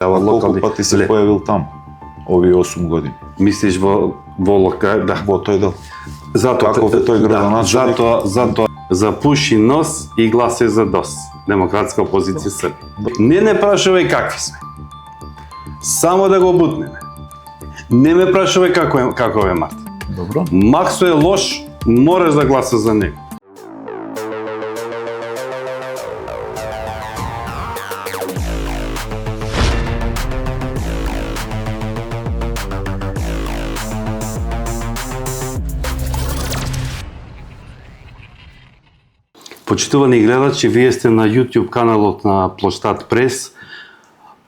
Колку пати се појавил таму овие 8 години? Мислиш во локал, да. Во тој дел. Затоа тој градоначелник. Затоа за пуши нос и гласе за ДОС. Демократска опозиција Србија. Не прашувај какви сме. Само да го бутнеме. Не ме прашувај како е Мартин. Добро. Максо е лош, мораш да гласа за него. Почитувани гледачи, вие сте на YouTube каналот на Площад Прес,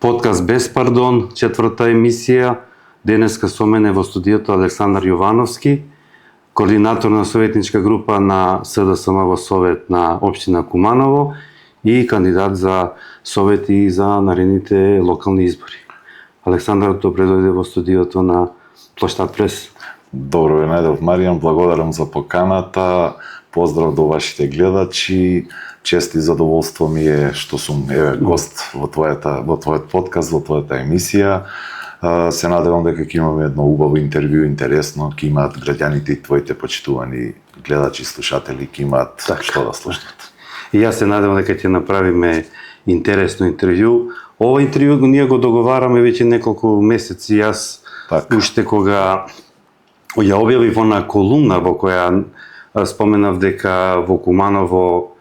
подкаст Без пардон, 4-та емисија. Денеска со мене во студиото Александар Јовановски, координатор на советничка група на СДСМ во Совет на општина Куманово и кандидат за совети за наредните локални избори. Александар, добре дојде во студиото на Площад Прес. Добро ве најдов, Маријан, благодарам за поканата. Поздрав до вашите гледачи. Чест и задоволство ми е што сум гост во твојот подкаст, во твојата емисија. Се надевам дека ќе имаме едно убаво интервју, интересно, ќе имаат граѓаните и твоите почитувани гледачи, слушатели, ќе имаат што да слушнат. И јас се надевам дека ќе направиме интересно интервју. Ова интервју ние го договараме веќе неколку месеци. Јас уште кога ја објавив она колумна во која споменав дека во Куманово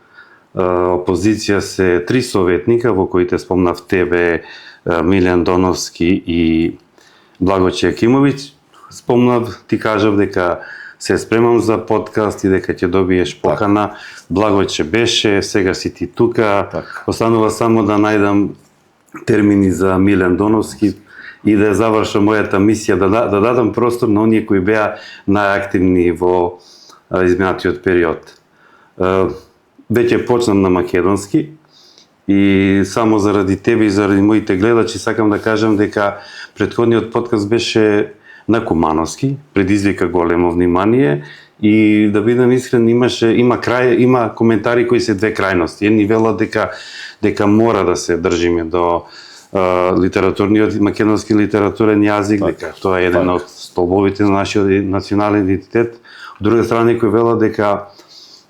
опозиција се 3 советника, во коите спомнав тебе, Милјан Доновски и Благоче Јакимовиќ. Спомнав, ти кажав дека се спремам за подкаст и дека ќе добиеш покана. Благоче беше, сега си ти тука. Останува само да најдам термини за Милјан Доновски и да завршам мојата мисија, да дадам простор на оние кои беа најактивни во изминатиот период. Веќе почнам на македонски и само заради тебе и заради моите гледачи сакам да кажам дека претходниот подкаст беше на кумановски, предизвика големо внимание и да бидам искрен, има коментари кои се две крајности. Едни велат дека мора да се држиме до литературниот македонски литературен јазик, дека тоа е еден од столбовите на нашиот национален идентитет. Од друга страна, кој велат дека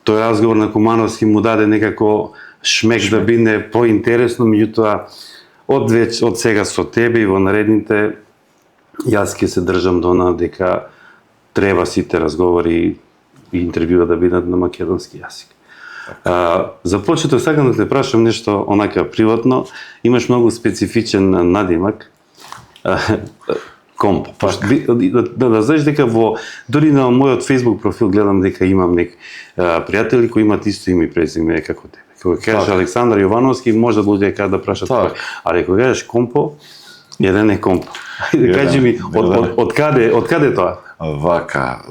тој разговор на Кумановски му даде некако шмек да биде поинтересно, меѓутоа од сега со тебе и во наредните јас ќе се држам до она дека треба сите разговори и интервјуа да бидат на македонски јазик. За почеток сакам да те прашам нешто онака приватно. Имаш многу специфичен надимак. Компо. Да знаеш дека дори на мојот Facebook профил гледам дека имам пријатели кои имаат исто име и презиме како тебе. Кога кажеш Александар Јовановски, може луѓе да прашат тоа. Ali кога кажеш Компо, еден е Компо. Кажи ми, од каде тоа? Вака,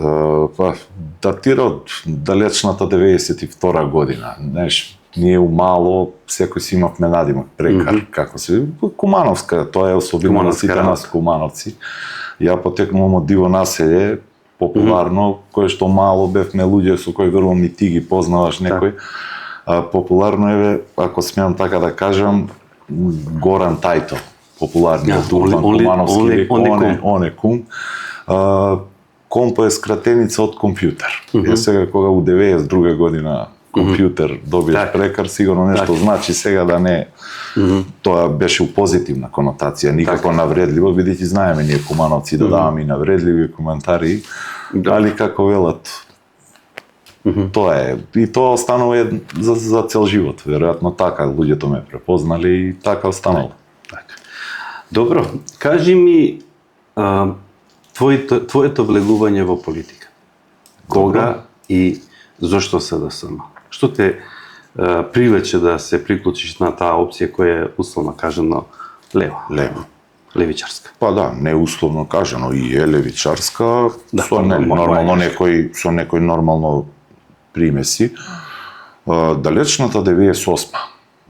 датира од далечната 92 година. Знаеш, ние умало секој си имавме надимак, Прекар, како се Кумановска, тоа е особено на сите нас кумановци. Ја потекнувам од диво населје, популарно, кое што мало бевме луѓе со кои верувам и ти ги познаваш некој. Популарно е, ако смеам така да кажам, Горан Тајто, популарниот урбан кумановски, он кум. Компо е скратеница од компјутер. Сега кога у 92 година компјутер добиеш Прекар, сигурно нешто значи сега да не... Тоа беше у позитивна конотација, никако навредливо, бидејќи знаеме ние кумановци да даваме и навредливи коментари, али како велат, тоа е. И тоа останува за цел живот, веројатно така луѓето ме препознали и така останало. Добро, кажи ми твоето влегување во политика. Кога и зошто СДСМ? Што те привлече да се приклучиш на таа опција која е условно кажано лева? Левичарска. Па да, не условно кажано, и е левичарска, со некој нормално примеси. Далечната 98.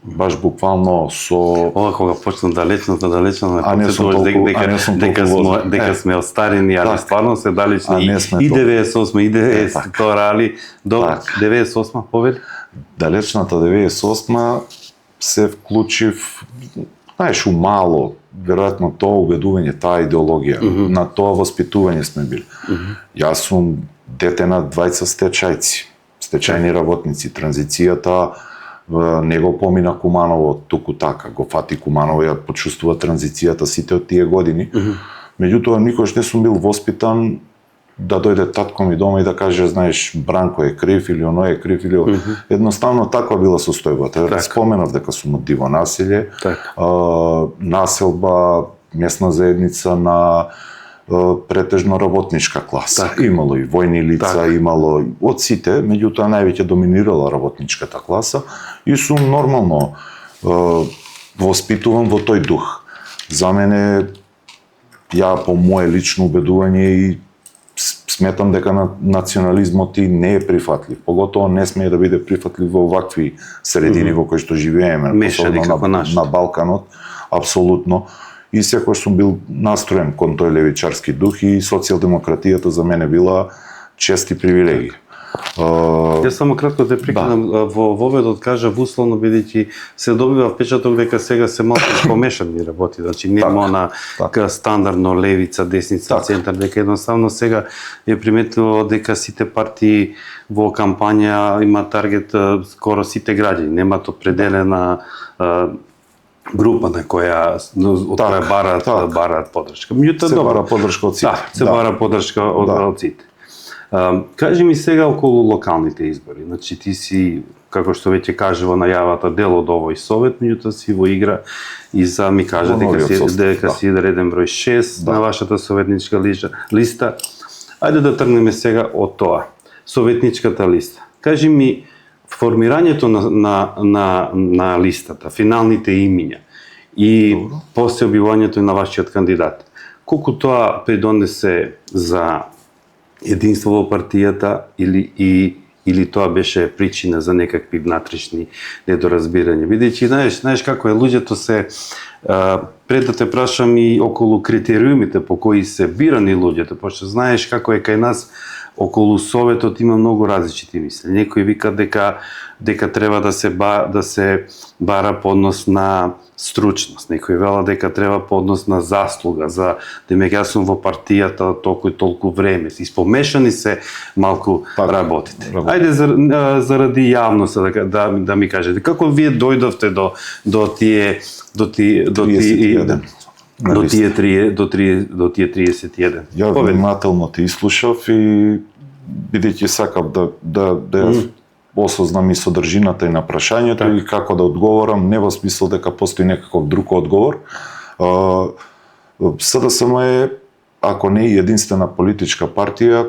Баш буквално со... Ова кога почна далечната, дека сме остарени, али стварно се далечни. И 98, и 92, али... Добро, 98, повели? Далечната 98 се вклучив, знаеш, умало, веројатно тоа убедување, таа идеологија, на тоа воспитување сме били. Јас сум дете на двајца стечајци, стечајни работници. Транзицијата не го помина Куманово туку така, го фати Куманово, ја почувствува транзицијата сите од тие години. Меѓутоа, никош не сум бил воспитан да дојде татко ми дома и да каже, знаеш, Бранко е крив или оној е крив или едноставно таква била состојбата. Споменав дека сум од диво населје, населба, местна заедница на претежно работничка класа. Имало и војни лица, имало од сите, меѓутоа највеќе доминирала работничката класа и сум нормално воспитуван во тој дух. За мене, ја по моје лично убедување и сметам дека национализмот и не е прифатлив. Поготово не смее да биде прифатлив во вакви средини во кои што живееме, на Балканот, апсолутно. И секој сум бил настроен кон тој левичарски дух и социјалдемократијата за мене била чест и привилегија. Јас само кратко те прекинам, во воведот кажа условно, бидејќи се добива впечаток дека сега се малку помешани работи, значи нема на стандардно левица, десница, центар, дека едноставно сега е приметно дека сите партии во кампања има таргет скоро сите граѓани, немаат определена група на која бараат поддршка. Се бара поддршка од сите. Се бара поддршка од сите. Кажи ми сега околу локалните избори. Значи ти си, како што веќе кажа во најавата, дел од овој совет, меѓутоа си во игра и за ми кажа дека си реден број 6 на вашата советничка листа. Ајде да тргнеме сега од тоа. Советничката листа. Кажи ми, формирањето на листата, финалните имиња и после објавувањето на вашиот кандидат, колку тоа придонесе за единство во партијата или тоа беше причина за некакви внатрешни недоразбирања? Бидејќи знаеш како е, луѓето се пред да те прашам и околу критериумите по кои се бирани луѓето, пошто знаеш како е кај нас околу советот има многу различити мисли. Некои викат дека треба да се бара по однос на стручност. Некои велат дека треба по однос на заслуга, за демек јас сум во партијата толку и толку време. Испомешани се малку работите. Ајде заради јавноста да ми кажете како вие дојдовте до тие 31. До тие 31. Ја внимателно те изслушав и бидејќи сакав да осознам и содржината и на прашањето и како да одговорам, не во смисол дека постои некаков друг одговор. СДСМ е, ако не и единствена политичка партија,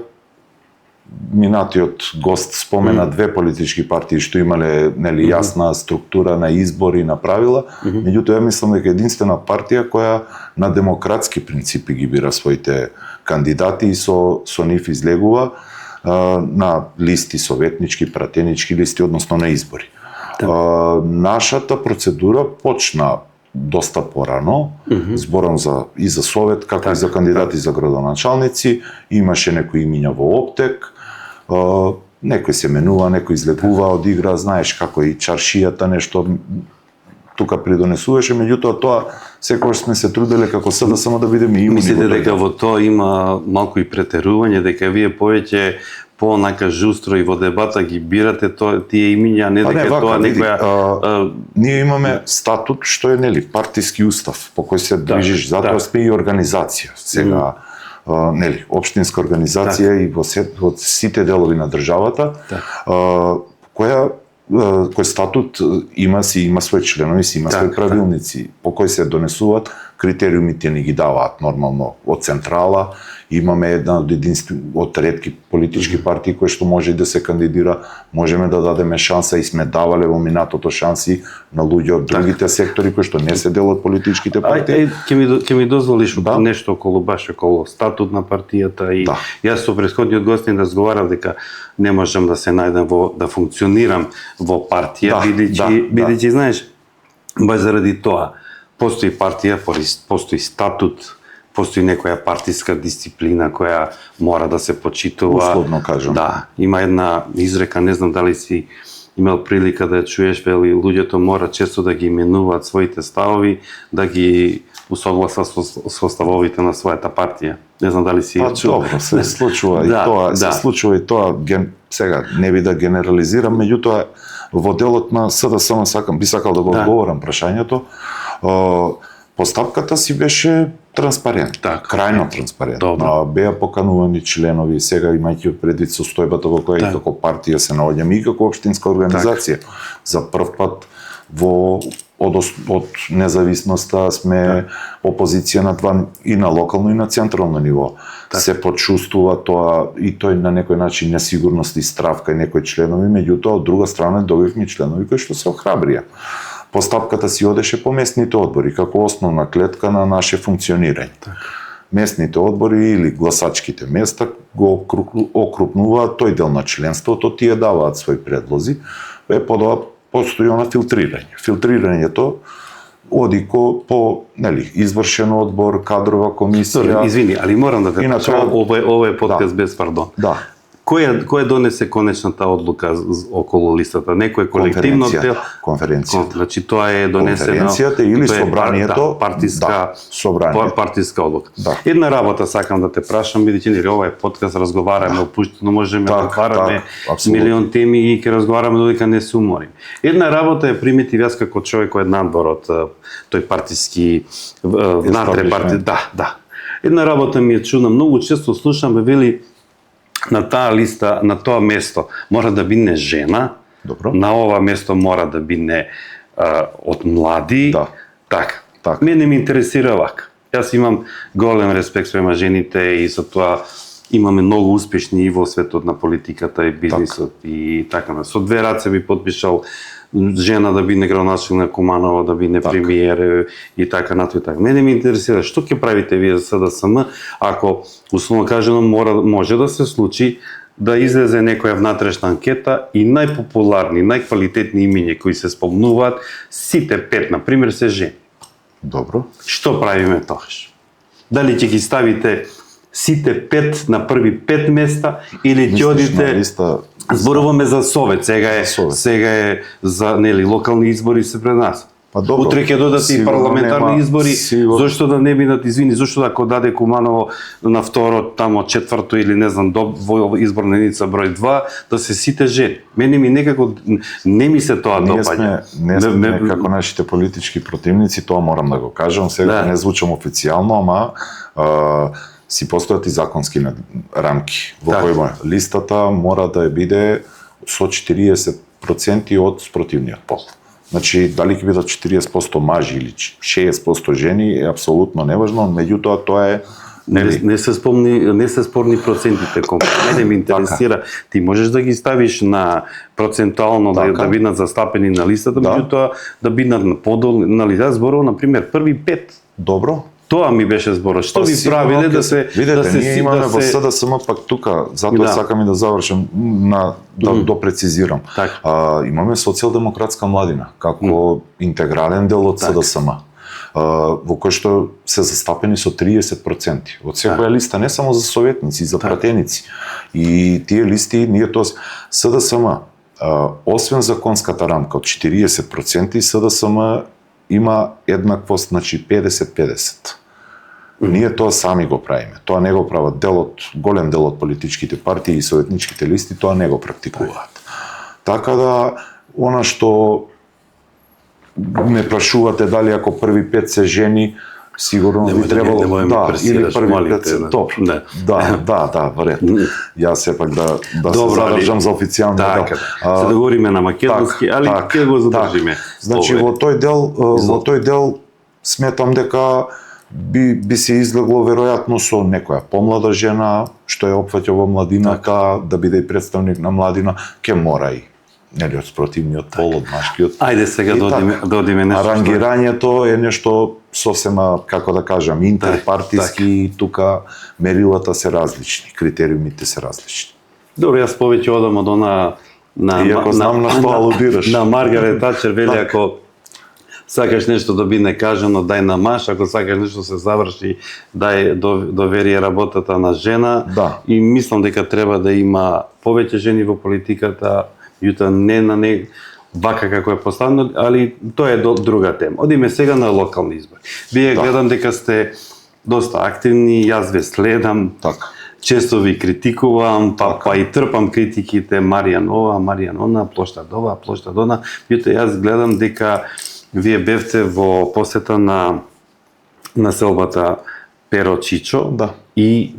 минатиот гост спомена две политички партии што имале јасна структура на избори, на правила, меѓутоа ја мислам дека единствена партија која на демократски принципи ги бира своите кандидати и со нив излегува на листи советнички, пратенички листи, односно на избори. Нашата процедура почна доста порано, зборам и за совет, како и за кандидати за градоначалници, имаше некои имиња во оптек, некој се менува, некој излегува од игра, знаеш како и чаршијата нешто тука придонесуваше, меѓутоа тоа секогаш сме се труделе како СДСМ да бидеме имуни. Мислите дека во тоа има малку и претерување, дека вие повеќе понака жустро и во дебата ги бирате тие имиња, не дека тоа некоја... Ние имаме статут што е партиски устав по кој се движиш, затоа сме и организација. Сега општинска организација и во сите делови на државата, кој статут има своји членови, има своји правилници по кои се донесуваат, критериумите ни ги даваат нормално од централа. Имаме една од ретки политички партии кои што може да се кандидира, можеме да дадеме шанса и сме давале во минатото шанси на луѓе од другите сектори кои што не се дел од политичките партии. Ќе ми дозволиш нешто околу статут на партијата и јас со претходниот гостин разговарав дека не можам да се најдам да функционирам во партија, бидејќи знаеш, баш заради тоа постои партија, постои статут, постои некоја партиска дисциплина која мора да се почитува. Условно кажам. Да, има една изрека, не знам дали си имал прилика да ја чуеш, вели луѓето мора често да ги именуваат своите ставови, да ги усогласа со ставовите на својата партија. Не знам дали си чул. Добро, се случува и тоа, се случува и тоа, сега не би да генерализирам, меѓутоа во делот на СДСМ би сакал да го одговорам прашањето. Постапката си беше транспарентна, крајно транспарентна. Беа поканувани членови, сега имајќи предвид состојбата во која како партија се наоѓаме и како општинска организација. За прв пат од независноста сме опозиција на два, и на локално и на централно ниво. Се почувствува тоа и тој на некој начин несигурност и страв кај некои членови, меѓутоа од друга страна добивме членови кои што се охрабрија. Постапката си одеше по местните одбори како основна клетка на наше функционирање. Местните одбори или гласачките места го окрупнуваат тој дел на членството, тие даваат своји предлози, подоа постои она филтрирање. Филтрирањето оди по извршен одбор, кадрова комисија. Извини, али морам да те прашам, ова е подкаст без пардон. Да. Кој донесе конечната одлука околу листата? Некој колективно тел? Конференцијата. Значи тоа е донесено конференцијата или собранието, партиска одлука. Една работа сакам да те прашам, бидејќи ова е подкаст, разговараме опуштено, можеме да отвараме милион теми и ќе разговараме додека не се уморим. Една работа е примитив јас како човек кој е надвор од тој партиски внатре партија. Да. Една работа ми е чудна, многу често слушам вели на таа листа, на тоа место мора да биде жена. Добро. На ова место мора да биде од млади. Да. Така. Мене ме интересира вака. Јас имам голем респект спрема жените и со тоа имаме многу успешни и во светот на политиката и бизнисот и така. Со две раце би подпишал жена да биде градоначелник на Куманово, да биде премиер и така натаму. Мене ме интересира што ќе правите вие за СДСМ ако условно кажано може да се случи да излезе некоја внатрешна анкета и најпопуларни, најквалитетни имиња кои се спомнуваат, сите 5 на пример се жени. Добро. Што правиме тогаш? Дали ќе ги ставите сите 5 на први 5 места или ќе одите зборуваме за Совет, сега е за локални избори се пред нас. Утре ќе додат и парламентарни избори, зошто да не бидат, извини, зошто ако даде Куманово на второ, тамо четврто или не знам, во изборна единица број 2, да се сите жени. Мене ми некако не ми се тоа допаѓа. Не сме како нашите политички противници, тоа морам да го кажам, сега не звучам официјално, ама си постојат и законски рамки во кои листата мора да биде со 40% од спротивниот пол. Значи, дали ќе бидат 40% мажи или 60% жени е апсолутно неважно, меѓутоа тоа е не се спорни процентите. Мене ме интересира, ти можеш да ги ставиш на процентуално да бидат застапени на листата, меѓутоа да бидат на подол на листа, зборува на пример први 5. Добро. Тоа ми беше зборот. Што би правиле да се видете, ние имаме во СДСМ пак тука, затоа сакам и да завршам да допрецизирам. Имаме социјалдемократска младина како интегрален дел од СДСМ. Во кој што се застапени со 30% од секоја листа, не само за советници, за пратеници. И тие листи, ние тоа СДСМ, освен законската рамка од 40%, СДСМ има еднаквост, значи 50-50. Ние тоа сами го правиме. Тоа не го прават голем дел од политичките партии и советничките листи, тоа не го практикуваат. Така да, она што ме прашувате дали ако први 5 се жени, сигурно би требало или први 5 се топ. Да, веројатно. Јас сепак да се задржам за официјално дел. Се договориме на македонски, али ќе го задржиме. Значи во тој дел сметам дека би се излегло веројатно со некоја помлада жена што ја опфаќа во младината, да биде и представник на младина, ќе мора и од спротивниот пол, од машкиот. Ајде сега додиме нешто. Рангирањето е нешто сосема, како да кажам, интерпартиски, и тука мерилата се различни, критериумите се различни. Добро, јас повеќе одам од она Иако знам на што алудираш. На Маргарет Тачер вели ако сакаш нешто да биде кажано, дај на маж, ако сакаш нешто се заврши, дај довери работата на жена. И мислам дека треба да има повеќе жени во политиката, јута не вака како е поставено, али тоа е друга тема. Одиме сега на локални избори. Вие гледам дека сте доста активни, јас ве следам. Така. Често ви критикувам, па и трпам критиките Маријан ова, Маријан она, плоштад ова, плоштад она. Меѓутоа јас гледам дека вие бевте во посета на селбата Перо Чичо и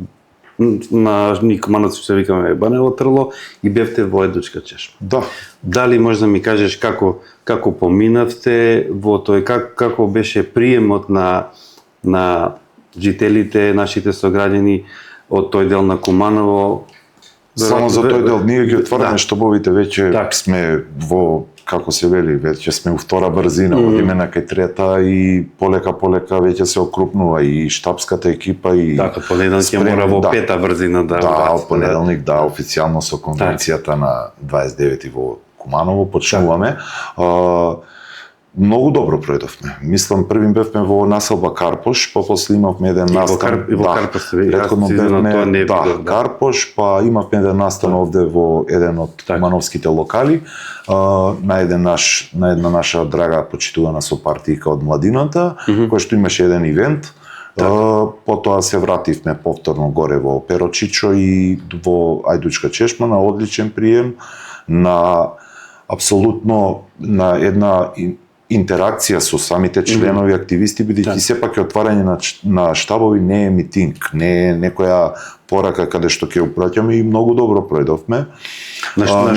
на Никоманот што се викаме Банево Трло и бевте во Едучка чешма. Да. Дали можеш да ми кажеш како поминавте во тој, како беше приемот на жителите, нашите сограѓани од тој дел на Куманово? Само за тој дел ние ги отвараме штабовите, веќе сме во, како се вели, веќе сме у втора брзина, одиме на кај трета и полека веќе се окрупнува и штабската екипа и така понеделник ќе мора во пета брзина да понеделник официјално со конвенцијата на 29 во Куманово почнуваме. Многу добро пројдовме. Мислам, првим бевме во населба Карпош, па после имавме еден настан. Во Карпош се претходно бевме Карпош, па имавме еден настан овде во еден од кумановските локали, на една наша драга почитувана сопартијка од младината, која што имаше еден ивент. Потоа се вративме повторно горе во Перо Чичо и во Ајдучка чешма на одличен прием, на апсолутно на една интеракција со самите членови активисти, бидејќи сепак е отварање на штабови, не е митинг, не е некоја порака каде што ќе упраќаме и многу добро пројдовме. На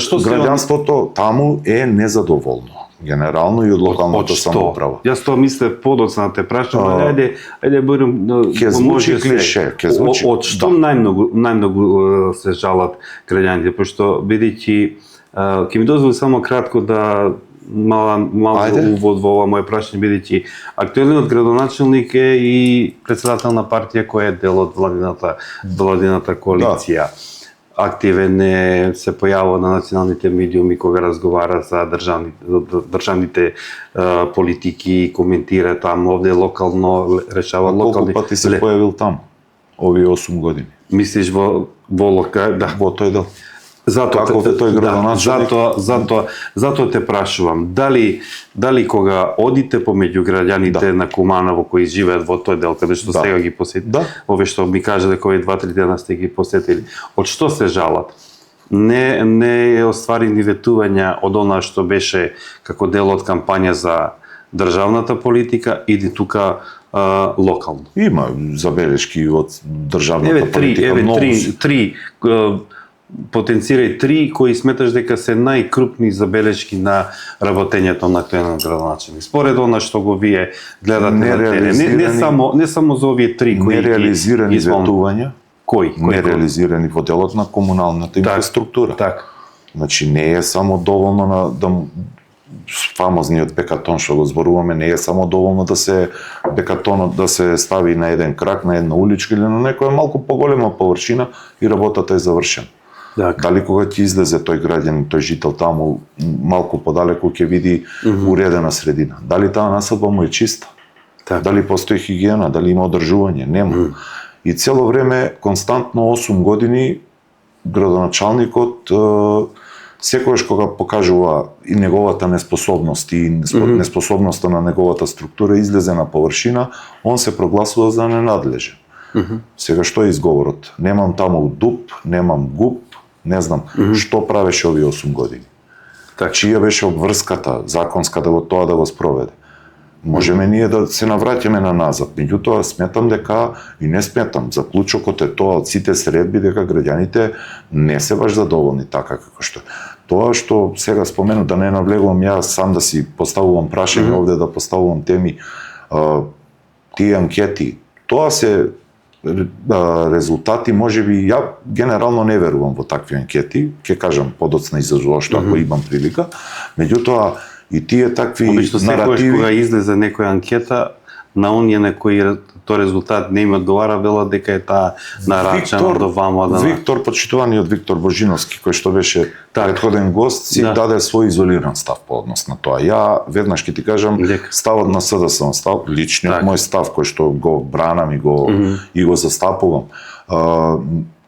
што граѓанството таму е незадоволно. Генерално и од локалната самоуправа. Јас тоа мислев подоцна да те прашам, ајде будем ќе звучи клише, ќе звучи. Од што најмногу се жалат граѓаните, пошто бидејќи ќе ми дозволи само кратко да малку увод во ова моје прашање, бидејќи актуелниот градоначелник е и претседател на партија која е дел од владината коалиција. Активен е, се појавува на националните медиуми кога разговара за државните политики, коментира таму, овде локално решава локални. Колку пати се појавил таму овие 8 години? Мислиш во локал, да. Во тој дел. Затоа те прашувам, дали кога одите помеѓу граѓаните на Куманово кои живеат во тој дел, каде што сега ги посетите, овие што ми кажа дека овие 2-3 дена сте ги посетили, од што се жалат? Не е остварени ветувања од она што беше како дел од кампања за државната политика или тука локално? Има забелешки од државната политика. Три потенцирај три кои сметаш дека се најкрупни забелешки на работењето на актуелниот градоначелник. Според она што го вие гледате на терен. Не само за овие три кои нереализирани ветувања. Кои? Нереализирани во делот на комуналната инфраструктура. Так. Значи не е само доволно на фамозниот бекатон што го зборуваме, не е само доволно да се бекатонот да се стави на еден крак, на една уличка или на некоја малку поголема површина и работата е завршена. Дали кога ќе излезе тој граѓанин, тој жител таму малку подалеку ќе види уредена средина. Дали таа населба му е чиста? Дали постои хигиена, дали има одржување? Нема. И цело време, константно 8 години, градоначалникот секогаш кога покажува и неговата неспособност и неспособноста на неговата структура излезе на површина, он се прогласува за ненадлежен. Сега што е изговорот? Немам таму дуп, немам гуп, не знам што правеше овие 8 години. Чија беше обврската законска да го тоа да го спроведе? Можеме ние да се навраќаме на назад, меѓутоа сметам дека и не сметам, заклучокот е тоа од сите средби дека граѓаните не се баш задоволни така како што. Тоа што сега спомену, да не навлегувам јас сам да си поставувам прашања овде, да поставувам теми, тие анкети, тоа се резултати, можеби ја генерално не верувам во такви анкети, ќе кажам подоцна и за зошто ако имам прилика, меѓутоа и тие такви наративи кога излезе некоја анкета на оние на кои тој резултат не им одговара, велат дека е таа нарачена до вама. Виктор, почитуваниот Виктор Божиновски, кој што беше претходен гост, си даде свој изолиран став по однос на тоа. Ја веднаш ќе ти кажам ставот на СДСМ, личниот мој став кој што го бранам и го застапувам.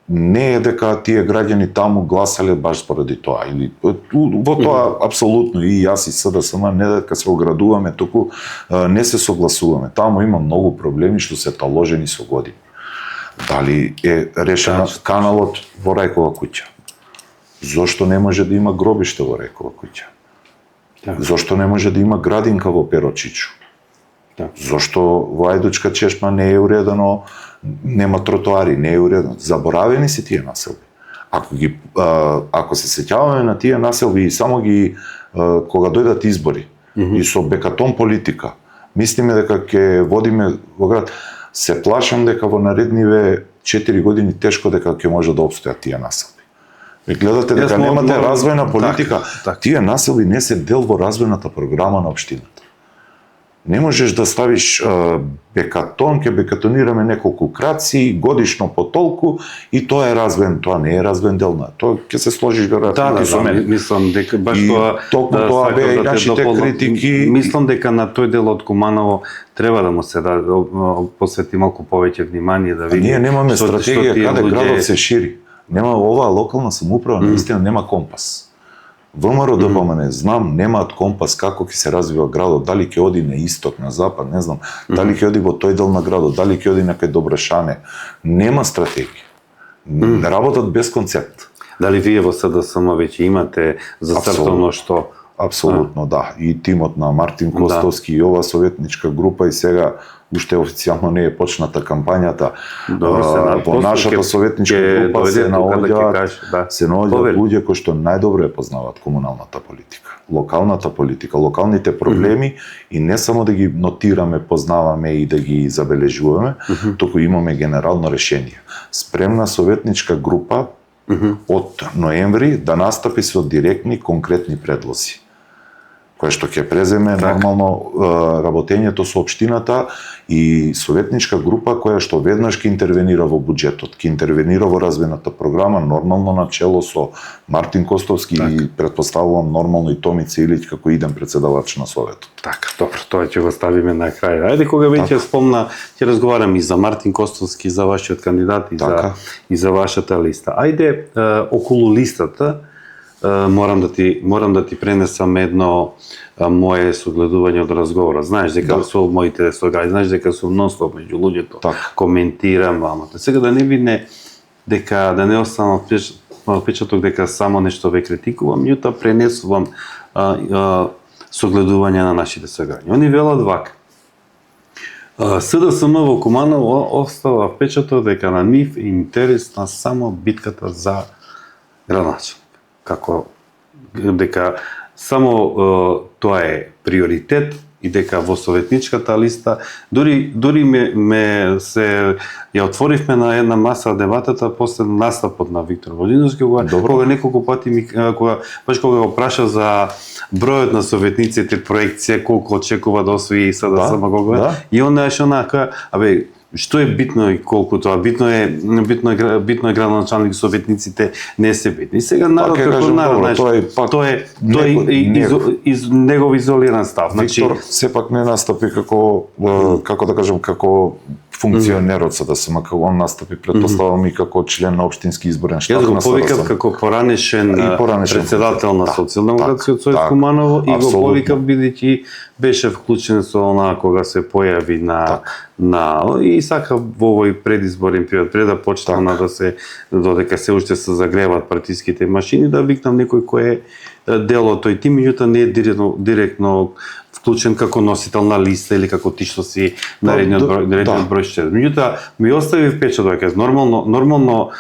не е дека тие граѓани таму гласале баш поради тоа, или во тоа апсолутно и јас и СДСМ не дека се оградуваме, туку не се согласуваме. Таму има многу проблеми што се таложени со години. Дали е решена каналот во Рајкова куќа? Зошто не може да има гробиште во Рајкова куќа? Зошто не може да има градинка во Перочичу? Зошто во Ајдучка чешма не е уредено, нема тротоари, не е уредено? Заборавени се тие населби. Ако се сеќаваме на тие населби и само ги кога дојдат избори и со бекатон политика, мислиме дека ќе водиме во град, се плашам дека во наредниве 4 години тешко дека ќе може да опстојат тие населби. Ви гледате дека немате развојна политика, тие населби не се дел во развојната програма на општината. Не можеш да ставиш бекатон, ќе бекатонираме неколку краци, годишно по толку, и тоа е развоен, тоа не е развоен дел на. Тоа ќе се сложиш веројатно со мене. Мислам дека баш тоа тоа беа и нашите критики. Мислам дека на тој дел од Куманово треба да му се посвети малку повеќе внимание, да види. Ние немаме стратегија каде градот се шири. Нема оваа локална самоуправа, наистина нема компас. ВМРО ДПМН, знам, немаат компас како ќе се развива градот, дали ќе оди на исток, на запад, не знам, дали ќе оди во тој дел на градот, дали ќе оди на кај Добрашане. Нема стратегија. Работат без концепт. Дали вие во СДСМ веќе имате зацртано што? Апсолутно, да. И тимот на Мартин Костовски и ова советничка група, и сега уште официјално не е почната кампањата. Во нашата советничка група се наоѓаат луѓе кои што најдобро ја познаваат комуналната политика, локалната политика, локалните проблеми, и не само да ги нотираме, познаваме и да ги забележуваме, туку имаме генерално решение. Спремна советничка група од ноември да настапи со директни, конкретни предлози, кој што ќе преземе нормално работењето со општината, и советничка група која што веднаш ќе интервенира во буџетот, ќе интервенира во развојната програма, нормално на чело со Мартин Костовски и претпоставувам нормално и Томица Илиќ како иден председавач на Советот. Така, добро, тоа ќе го ставиме на крај. Ајде, кога веќе спомна, ќе разговарам и за Мартин Костовски, и за вашиот кандидат, и за вашата листа. Ајде, околу листата, морам да ти пренесам едно мое согледување од разговора. Знаеш дека со моите слогаи, знаеш дека сум нонстоп меѓу луѓето, коментирам, амата. Сега да не биде дека да не останам впечаток дека само нешто ве критикувам, меѓутоа пренесувам согледување на нашите слогаи. Они велат вака: СДСМ во Куманово остава впечаток дека на нив е интересна само битката за градоначелник. Како дека само тоа е приоритет, и дека во советничката листа дури ме се ја отворивме на една маса дебатата после настапот на Виктор Волиновски, кога неколку пати кога го праша за бројот на советниците, проекција, колку очекува да освои СДСМ, и он нешто онака, што е битно и колку тоа битно е градоначалник, советниците не се битни. Сега народ како народ, тоа е негов изолиран став. Виктор сепак не настапи како да кажем, како функционер од СДСМ, како он настапи, претпоставувам, и како член на општински изборен штаб на СДСМ. Јас го повикав како поранешен председател на Социјалдемократскиот сојуз Куманово, и го повикав бидејќи беше вклучен со онаа кога се појави и сака во овој предизборен период, пред да почнат додека се уште се загреваат партиските машини, да викнам некој кој е дел од тој тим, меѓутоа не е директно вклучен како носител на листа или како ти што си наредниот број 4. Меѓутоа ми остави впечаток, дека нормално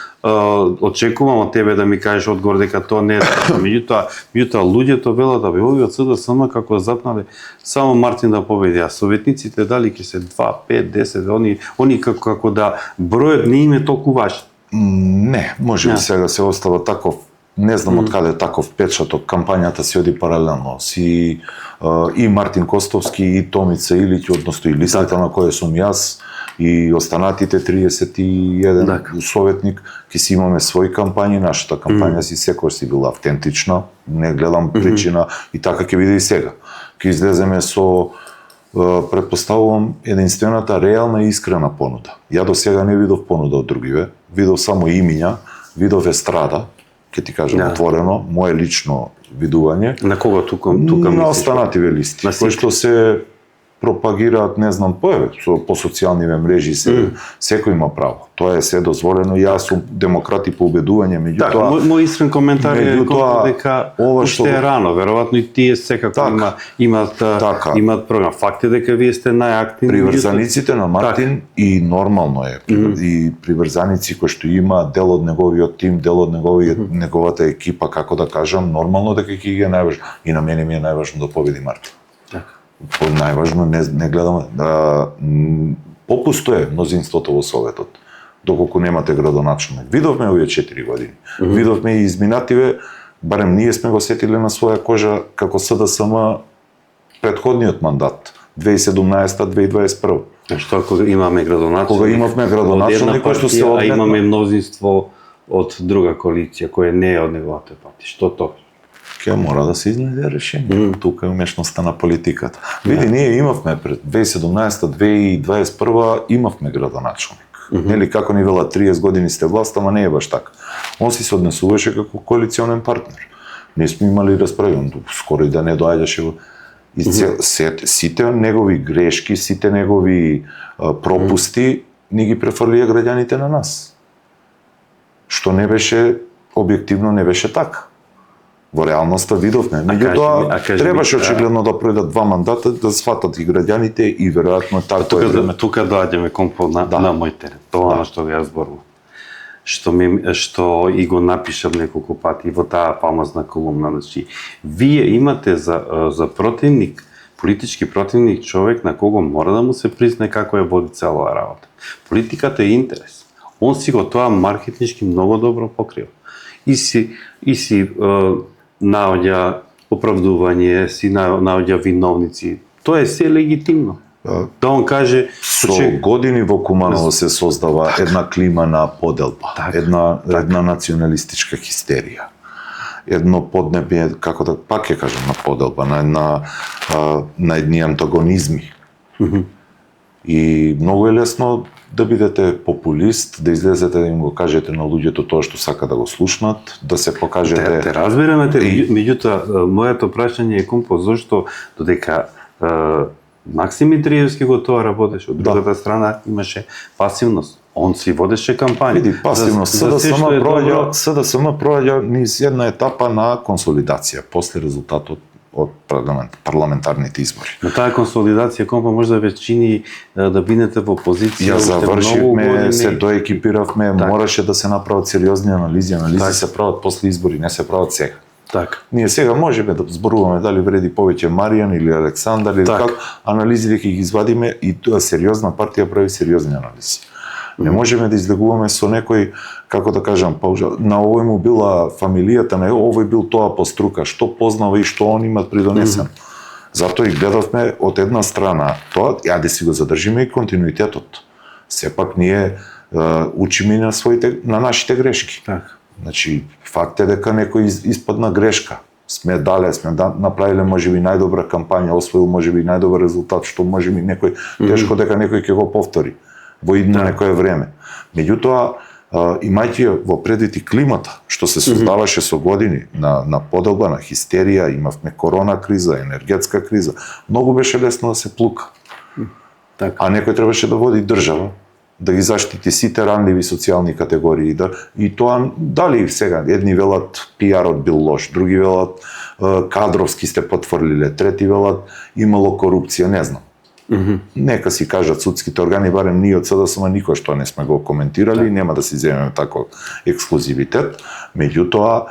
очекувам од тебе да ми кажеш одговор дека тоа не е така. Меѓутоа луѓето велат овие од СДСМ како запнале само Мартин да победи, а советниците дали ќе се 2, 5, 10, они како да бројот не им е толку важен. Не, може би сега се остава таков. Не знам од каде таков печаток, кампањата си оди паралелно. И Мартин Костовски, и Томица Илиќ, односно и листата на која сум јас, и останатите 31 советник, ќе си имаме своји кампањи, нашата кампања си секој си била автентична, не гледам причина, и така ќе биде и сега. Ќе излеземе со, предпоставувам, единствената реална и искрена понуда. Ја до сега не видов понуда од другиве, видов само имиња, видов естрада, ќе ти кажам отворено, мое лично видување. На кого тука на останативе листи, кои што се пропагираат, не знам, по социјалниве мрежи, секој има право. Тоа е се дозволено, јас сум демократ и по убедување, меѓутоа... Мој искрен коментар е дека уште е рано, веројатно и тие секако имаат програм. Факт е дека вие сте најактивни. Приврзаниците на Мартин и нормално е, и приврзаници кои што има дел од неговиот тим, дел од неговата екипа, како да кажам, нормално дека ќе ги е најважно. И на мене ми е најважно да победи Мартин. Најважно, не гледаме, попусто е мнозинството во Советот, доколку немате градоначелник. Видовме овие 4 години. Видовме и изминативе, барем ние сме го сетиле на своја кожа како СДСМ предходниот мандат, 2017-2021. Што кога имаме градоначелник? Кога имавме градоначелник кој што се одметна. А имаме мнозинство од друга коалиција која не е од неговата партија. Што тоа? Ќе мора да се изнајде решение. Тука е умешноста на политиката. Види, ние имавме пред 2017-2021 имавме градоначелник. Нели како ни велат 30 години сте власт, ама не е баш така. Он си се однесуваше како коалиционен партнер. Не сме имали расправи, скоро и да не доаѓаше и сите негови грешки, сите негови пропусти ни ги префрлија граѓаните на нас. Што не беше објективно, не беше така. Во реалноста видовме. Меѓутоа, требаше очигледно да пројдат 2 мандата, да сватат и граѓаните и веројатно така е време. Тука доаѓаме кон на мој терен. Тоа на што ја зборувам. Што и го напишав неколку пати во таа фамозна колумна. Значи, вие имате за противник, политички противник, човек на кого мора да му се признае како е води целава работа. Политиката е интерес. Он си го тоа маркетиншки многу добро покрива. И си наоѓа оправдување, си наоѓа виновници. Тоа е се легитимно. Да он каже... Со години во Куманово се создава една клима на поделба, една националистичка хистерија. Едно поднебје, како да, пак ќе кажам, на поделба, на едни антагонизми. И многу е лесно да бидете популист, да излезете да им го кажете на луѓето тоа што сака да го слушнат, да се покажете... Те разбираме, меѓутоа, моето прашање е компо, зашто додека Максим Митриевски го тоа работеше, од другата страна имаше пасивност. Он си водеше кампања. Види, пасивност. СДСМ проаѓа низ една етапа на консолидација, после резултатот од парламентарните избори. На таа консолидација компа може да ве чини да бидете во позиција. Ја завршивме, се доекипиравме, мораше да се направат сериозни анализи. Анализи се прават после избори, не се прават сега. Така. Ние сега можеме да зборуваме дали вреди повеќе Маријан или Александар или како, анализи дека ги извадиме и тоа сериозна партија прави сериозни анализи. Не можеме да излегуваме со некој, како да кажам, на овој му била фамилијата, на овој бил тоа по струка, што познава и што он има придонесен. Затоа и гледавме од една страна тоа, да си го задржиме и континуитетот. Сепак ние учиме на нашите грешки. Так. Значи, факт е дека некој испадна грешка. Сме направиле можеби најдобра кампања, освоил можеби најдобар резултат, што можеби некој, тешко дека некој ќе го повтори во идно некое време. Меѓутоа, имајќи во предвид и климата, што се создаваше со години на поделба, на хистерија, имавме корона криза, енергетска криза, многу беше лесно да се плука. А некој требаше да води држава, да ги заштити сите ранливи социјални категории, и тоа дали сега едни велат пиарот бил лош, други велат кадровски сте потврлиле, трети велат имало корупција, не знам. Нека си кажат судските органи, барем ние од СДСМ никој што не сме го коментирали, нема да си земеме тако ексклузивитет, меѓутоа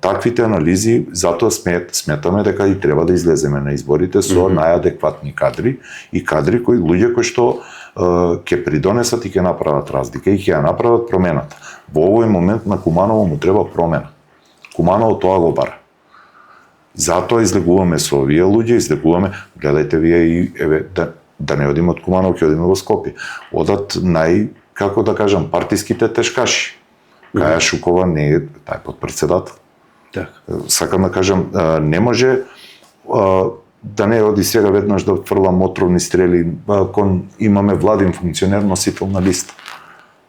таквите анализи, затоа сметаме дека и треба да излеземе на изборите со најадекватни кадри и кадри луѓе кои што ќе придонесат и ќе направат разлика и ќе ја направат промената. Во овој момент на Куманово му треба промена. Куманово тоа го бара. Затоа излегуваме со овие луѓе, излегуваме, гледајте вие и да не одиме од Куманово, ќе одиме во Скопје. Одат како да кажам, партиските тешкаши. Каја Шукова не е тај подпредседател. Сакам да кажам, не може да не оди сега веднаш да фрла мотровни стрели кон имаме владин функционер носител на листа.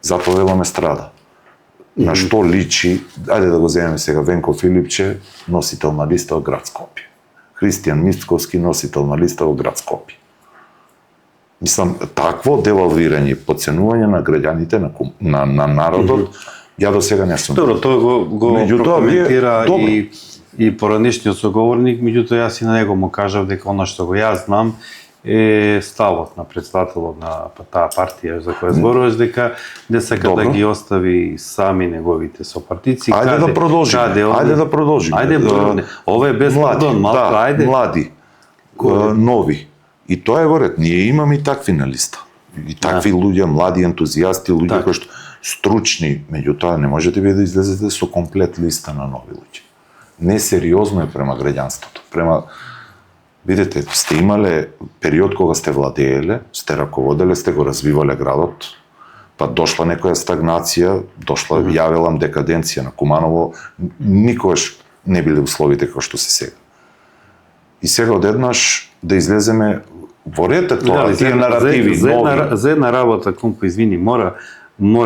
Затоа веламе страда. На што личи, ајде да го земеме сега, Венко Филипче, носител на листа во град Скопје. Христијан Мицковски, носител на листа во град Скопје. Мислам, такво девалвирање, подценување на граѓаните, на народот, ја до сега не сум. Добро, тој го прокоментира и поранешниот соговорник, меѓутоа јас и на него му кажав дека она што го јас знам е ставот на председателот на таа партија за која зборуваш, дека не сака да ги остави сами неговите сопартици. Ајде да продолжиме. Ајде, ова е без пардон, малку, ајде. Млади, нови. И тоа е во ред. Ние имаме и такви на листа. И такви луѓе, млади ентузијасти, луѓе кои што стручни, меѓутоа не можете ви да излезете со комплет листа на нови луѓе. Несериозно е према граѓанството. Видете, сте имале период кога сте владееле, сте раководеле, сте го развивале градот, па дошла некоја стагнација, дошла, јавелам декаденција на Куманово, никогаш не биле условите како што се сега. И сега одеднаш да излеземе во ред тоа, тие наративи нови. За една работа, Компо, извини, мора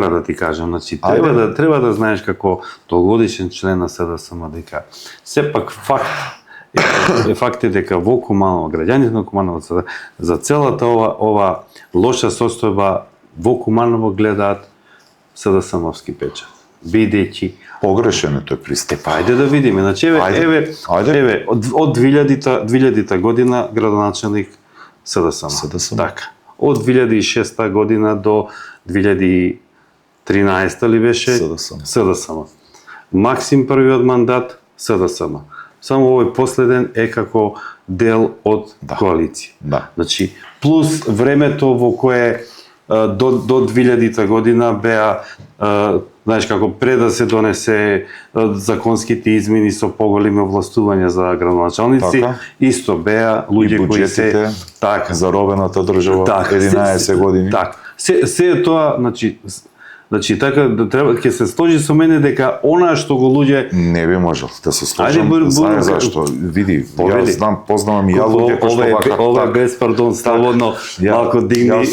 да ти кажам, значи треба да знаеш како долгогодишен член на СДСМ дека сепак факт е дека во Куманово, граѓаните на Куманово за целата ова лоша состојба во Куманово гледаат СДСМовски печат. Бидејќи погрешен е тој пристап. Па ајде да видиме. Значи еве од 2000 година градоначелник СДСМ. Така. Од 2006 година до 2013 ли беше СДСМ. Максим првиот мандат СДСМ. Само овој последен е како дел од коалиција. Значи, плюс времето во кое до 2000 година беа, знаеш како, пред да се донесе законските измени со поголеми овластувања за градоначалници, исто беа луѓе кои се заробената држава 11 години. Се е тоа, значи така треба ќе се сложи со мене дека она што го луѓе не би можел да се сложам. Знаеш зашто? Види, ја знам, познавам и ја луѓе кои што вака. Ова без пардон, слободно, малку дигни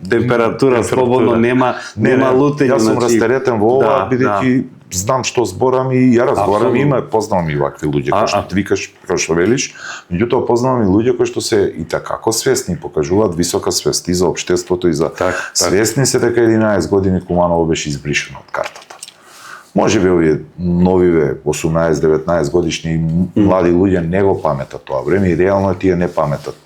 температура, слободно, нема лутење. Јас сум растеретен во ова, бидејќи знам што зборам и ја разговарам, познавам и вакви луѓе кои што викаш, како што велиш, меѓутоа познавам и луѓе кои што се и такако свесни, покажуваат висока свест и за општеството и за свесни се дека 11 години Куманово беше избришено од картата. Можеби овие новиве 18-19 годишни млади луѓе не го паметат тоа време и реално тие не паметат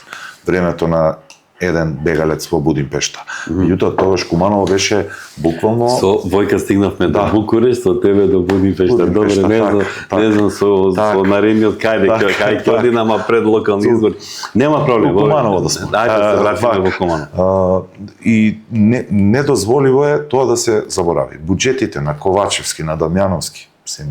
времето на еден бегалец во Будимпешта. Меѓутоа тогаш Куманово беше буквално со Војка стигнавме до Букуреш, со тебе до Будимпешта. Добре, не знам со наредниот кај ќе одиме, ама пред локални избори. Нема проблем. Во Куманово да сме. Ајде да се вратиме во Куманово. И недозволиво е тоа да се заборави. Буџетите на Ковачевски, на Дамјановски се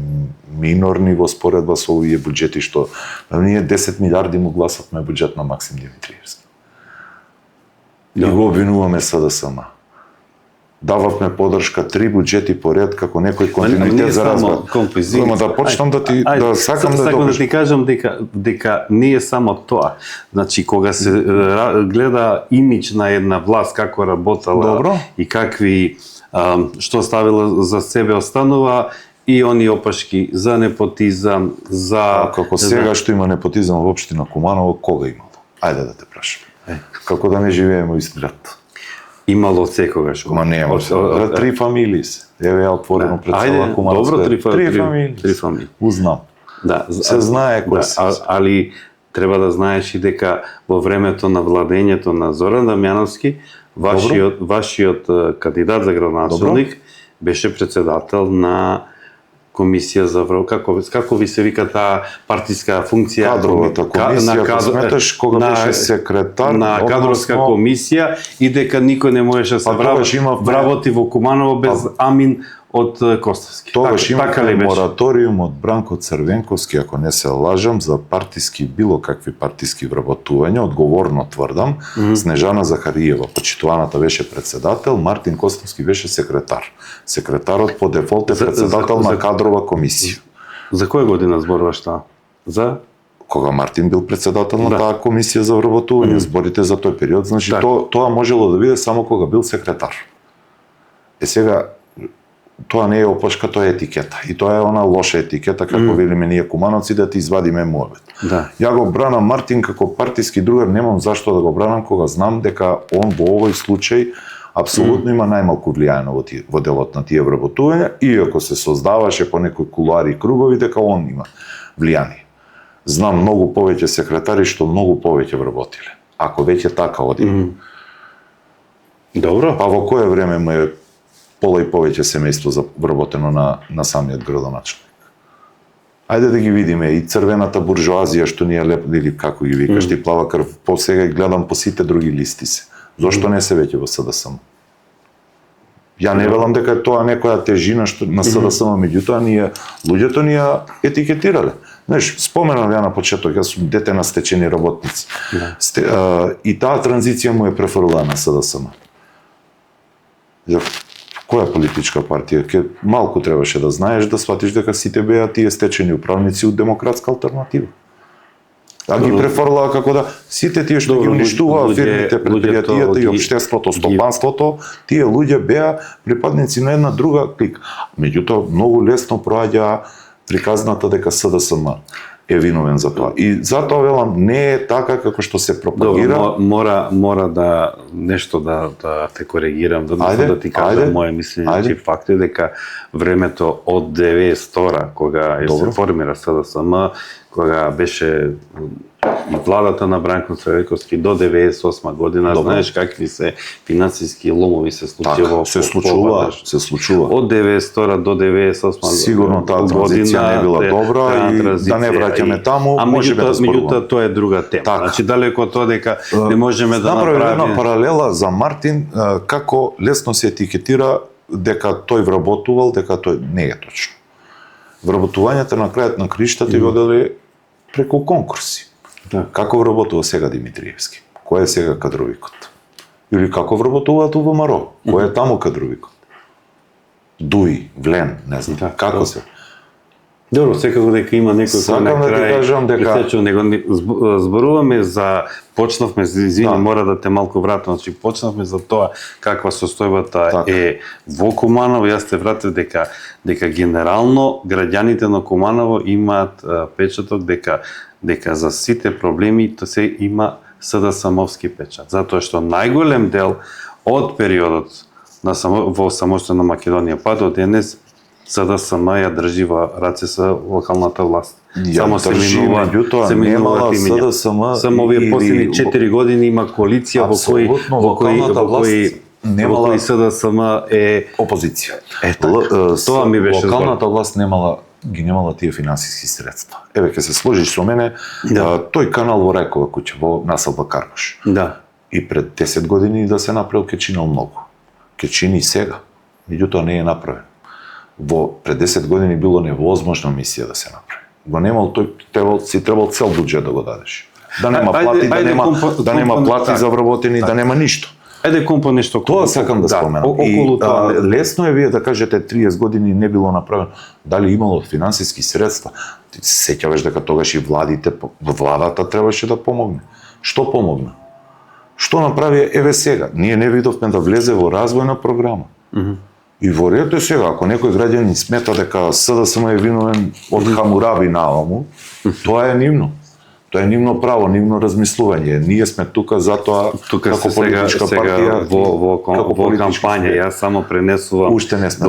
минорни во споредба со овие буџети што ние 10 милиарди му гласавме буџет на Максим Димитриевски. И го обвинуваме СДСМ. Дававме поддршка 3 буџети поред како некој континуитет за развој. Само да почнам да сакам да ти кажам дека не е само тоа. Значи кога се гледа имидж на една власт како работела и какви што ставила за себе останува и они опашки за непотизам, за како сега што има непотизам во општина Куманово, кога имало? Ајде да те прашам. Како да не живееме во ист град? Имало секогаш. Ма нема. 3 фамилии се. Еве ја отворено пред цела Кумановска. Добро, 3 фамилии. Узнам. Да, се знае кој се. Али треба да знаеш и дека во времето на владењето на Зоран Дамјановски, вашиот кандидат за градоначалник беше председател на комисија за како ви се вика таа партиска функција, кадровата комисија, сметаш кога беше секретар на кадровска комисија и дека никој не можеше да се вработи во Куманово без амин од Костовски. Тогаш имаше мораториум од Бранко Црвенковски, ако не се лажам, за партиски, било какви партиски вработувања, одговорно тврдам. Снежана Захариева, почитуваната, беше председател, Мартин Костовски беше секретар. Секретарот по дефолт е председател на кадрова комисија. За која година зборуваш таа? За кога Мартин бил председател на таа комисија за вработување, зборите за тој период, значи тоа можело да биде само кога бил секретар. сега, тоа не е опашка, тоа е етикета. И тоа е она лоша етикета, како велиме ние кумановци, да ти извадиме муабет. Да. Ја го бранам Мартин како партиски другар, немам зашто да го бранам кога знам дека он во овој случај апсолутно има најмалку влијаено во делот на тие вработувања, иако се создаваше по некои кулуари и кругови дека он има влијание. Знам многу повеќе секретари што многу повеќе вработиле. Ако веќе така оди. Добро. Па во кое време му е пола и повеќе семејство вработено на самиот градоначелник? Ајде да ги видиме и црвената буржоазија што ни е лепили, како ги викаш, ти плава крв, по сега гледам по сите други листи се. Зошто не се веќе во СДСМ? Ја не велам дека тоа некоја тежина што на СДСМ, меѓутоа луѓето ни ја етикетирале. Знаеш, споменав ја на почеток, јас сум дете на стечени работници. И таа транзиција му е префрлена на СДСМ. Која политичка партија? Малку требаше да знаеш да сватиш дека сите беа тие стечени управници од демократска алтернатива. А ги префрлаа како да сите тие што ги уништуваа фирмите, предпријатијата и општеството, стопанството, тие луѓе беа припадници на една друга клика. Меѓутоа, многу лесно проаѓа приказната дека СДСМ е виновен за тоа. И затоа велам, не е така како што се пропагира. Добро, мора да нешто да те коригирам, да ти кажам моје мислење, че факт е дека времето од 92 кога се формира СДСМ, кога беше и владата на Бранко Црвековски до 98 година, знаеш какви се финансиски ломови се случува. Се случува. Од 92 до 98 година. Сигурно таа транзиција не била добра и да не враќаме таму, можеме да споруваме. Меѓутоа тоа е друга тема. Значи далеко од тоа дека не можеме да направиме една паралела за Мартин како лесно се етикетира дека тој вработувал, дека тој не е точно. Вработувањето на крајот на краиштата го даде преку конкурси. Како вработува сега Димитриевски? Кој е сега кадровикот? Или како вработуваат у ВМРО? Кој е таму кадровикот? Дуи, Влен, не знам. Како се? Добро, секако дека има некој кој на крај зборуваме за почнавме, извини, мора да те малку вратам, значи почнавме за тоа каква состојбата е во Куманово, јас те вратив дека генерално граѓаните на Куманово имаат печаток дека за сите проблеми то се има СДСМовски печат, затоа што најголем дел од периодот во самостојна Македонија па до денес СДСМ ја држи во раце со локалната власт. Само се менува имиња. Само овие последни 4 години има коалиција во кој СДСМ е опозиција. Тоа ми беше локалната власт ги немала тие финансиски средства. Еве ќе се сложиш со мене, тој канал во Рајкова куќа во населба Каркош. Да. И пред 10 години да се направил ке чинел многу. Ке чини и сега. Меѓутоа не е направен. Пред 10 години било невозможно мисија да се направи. Го немал тој требал цел буџет да го дадеш. Да нема плати, да нема плати за вработени, да нема ништо. Ајде компо нешто. Тоа сакам да споменам. Лесно е вие да кажете 30 години не било направено. Дали имало финансиски средства? Ти се сеќаваш дека тогаш и владата требаше да помогне. Што помогна? Што направи еве сега? Ние не видовме да влезе во развојна програма. И во ред е сега, ако некој граѓанин смета дека СДСМ е виновен од Хамураби нааму, тоа е нивно. Тоа е нивно право, нивно размислување. Ние сме тука затоа како политичка партија во кампања. Јас само пренесувам уште не сме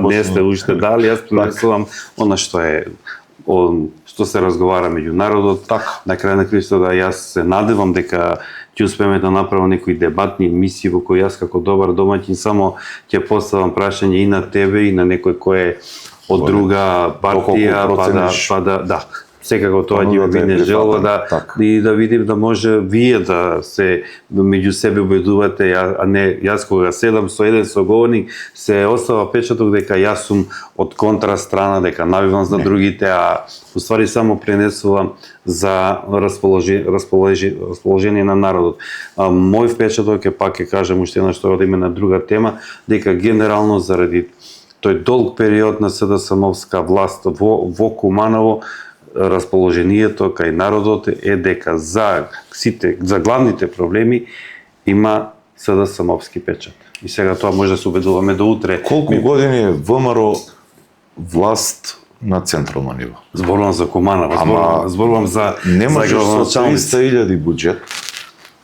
не сте уште дали, јас пренесувам она што е што се разговара меѓу народот. На крај на крајштата јас се надевам дека ќе успееме да направиме некои дебатни емисии во кои јас како добар домаќин само ќе поставам прашање и на тебе и на некој кој е од друга партија, да. Секако тоа ќе би не желува и да видим да може вие да се меѓу себе убедувате, а не јас кога седам со еден соговорник се остава печаток дека јас сум од контра страна, дека навивам за другите, а уствари само пренесувам за расположение на народот. Мој впечаток е, пак ќе кажам уште една што одиме на друга тема, дека генерално заради тој долг период на СДСМовска власт во Куманово, расположението кај народот е дека за главните проблеми има СДС Мопски печат. И сега тоа може да се убедуваме до утре. Колку години е ВМРО власт на централно ниво? Зборувам за Куманова, зборувам за немаш со градоначалници. 300.000 буџет.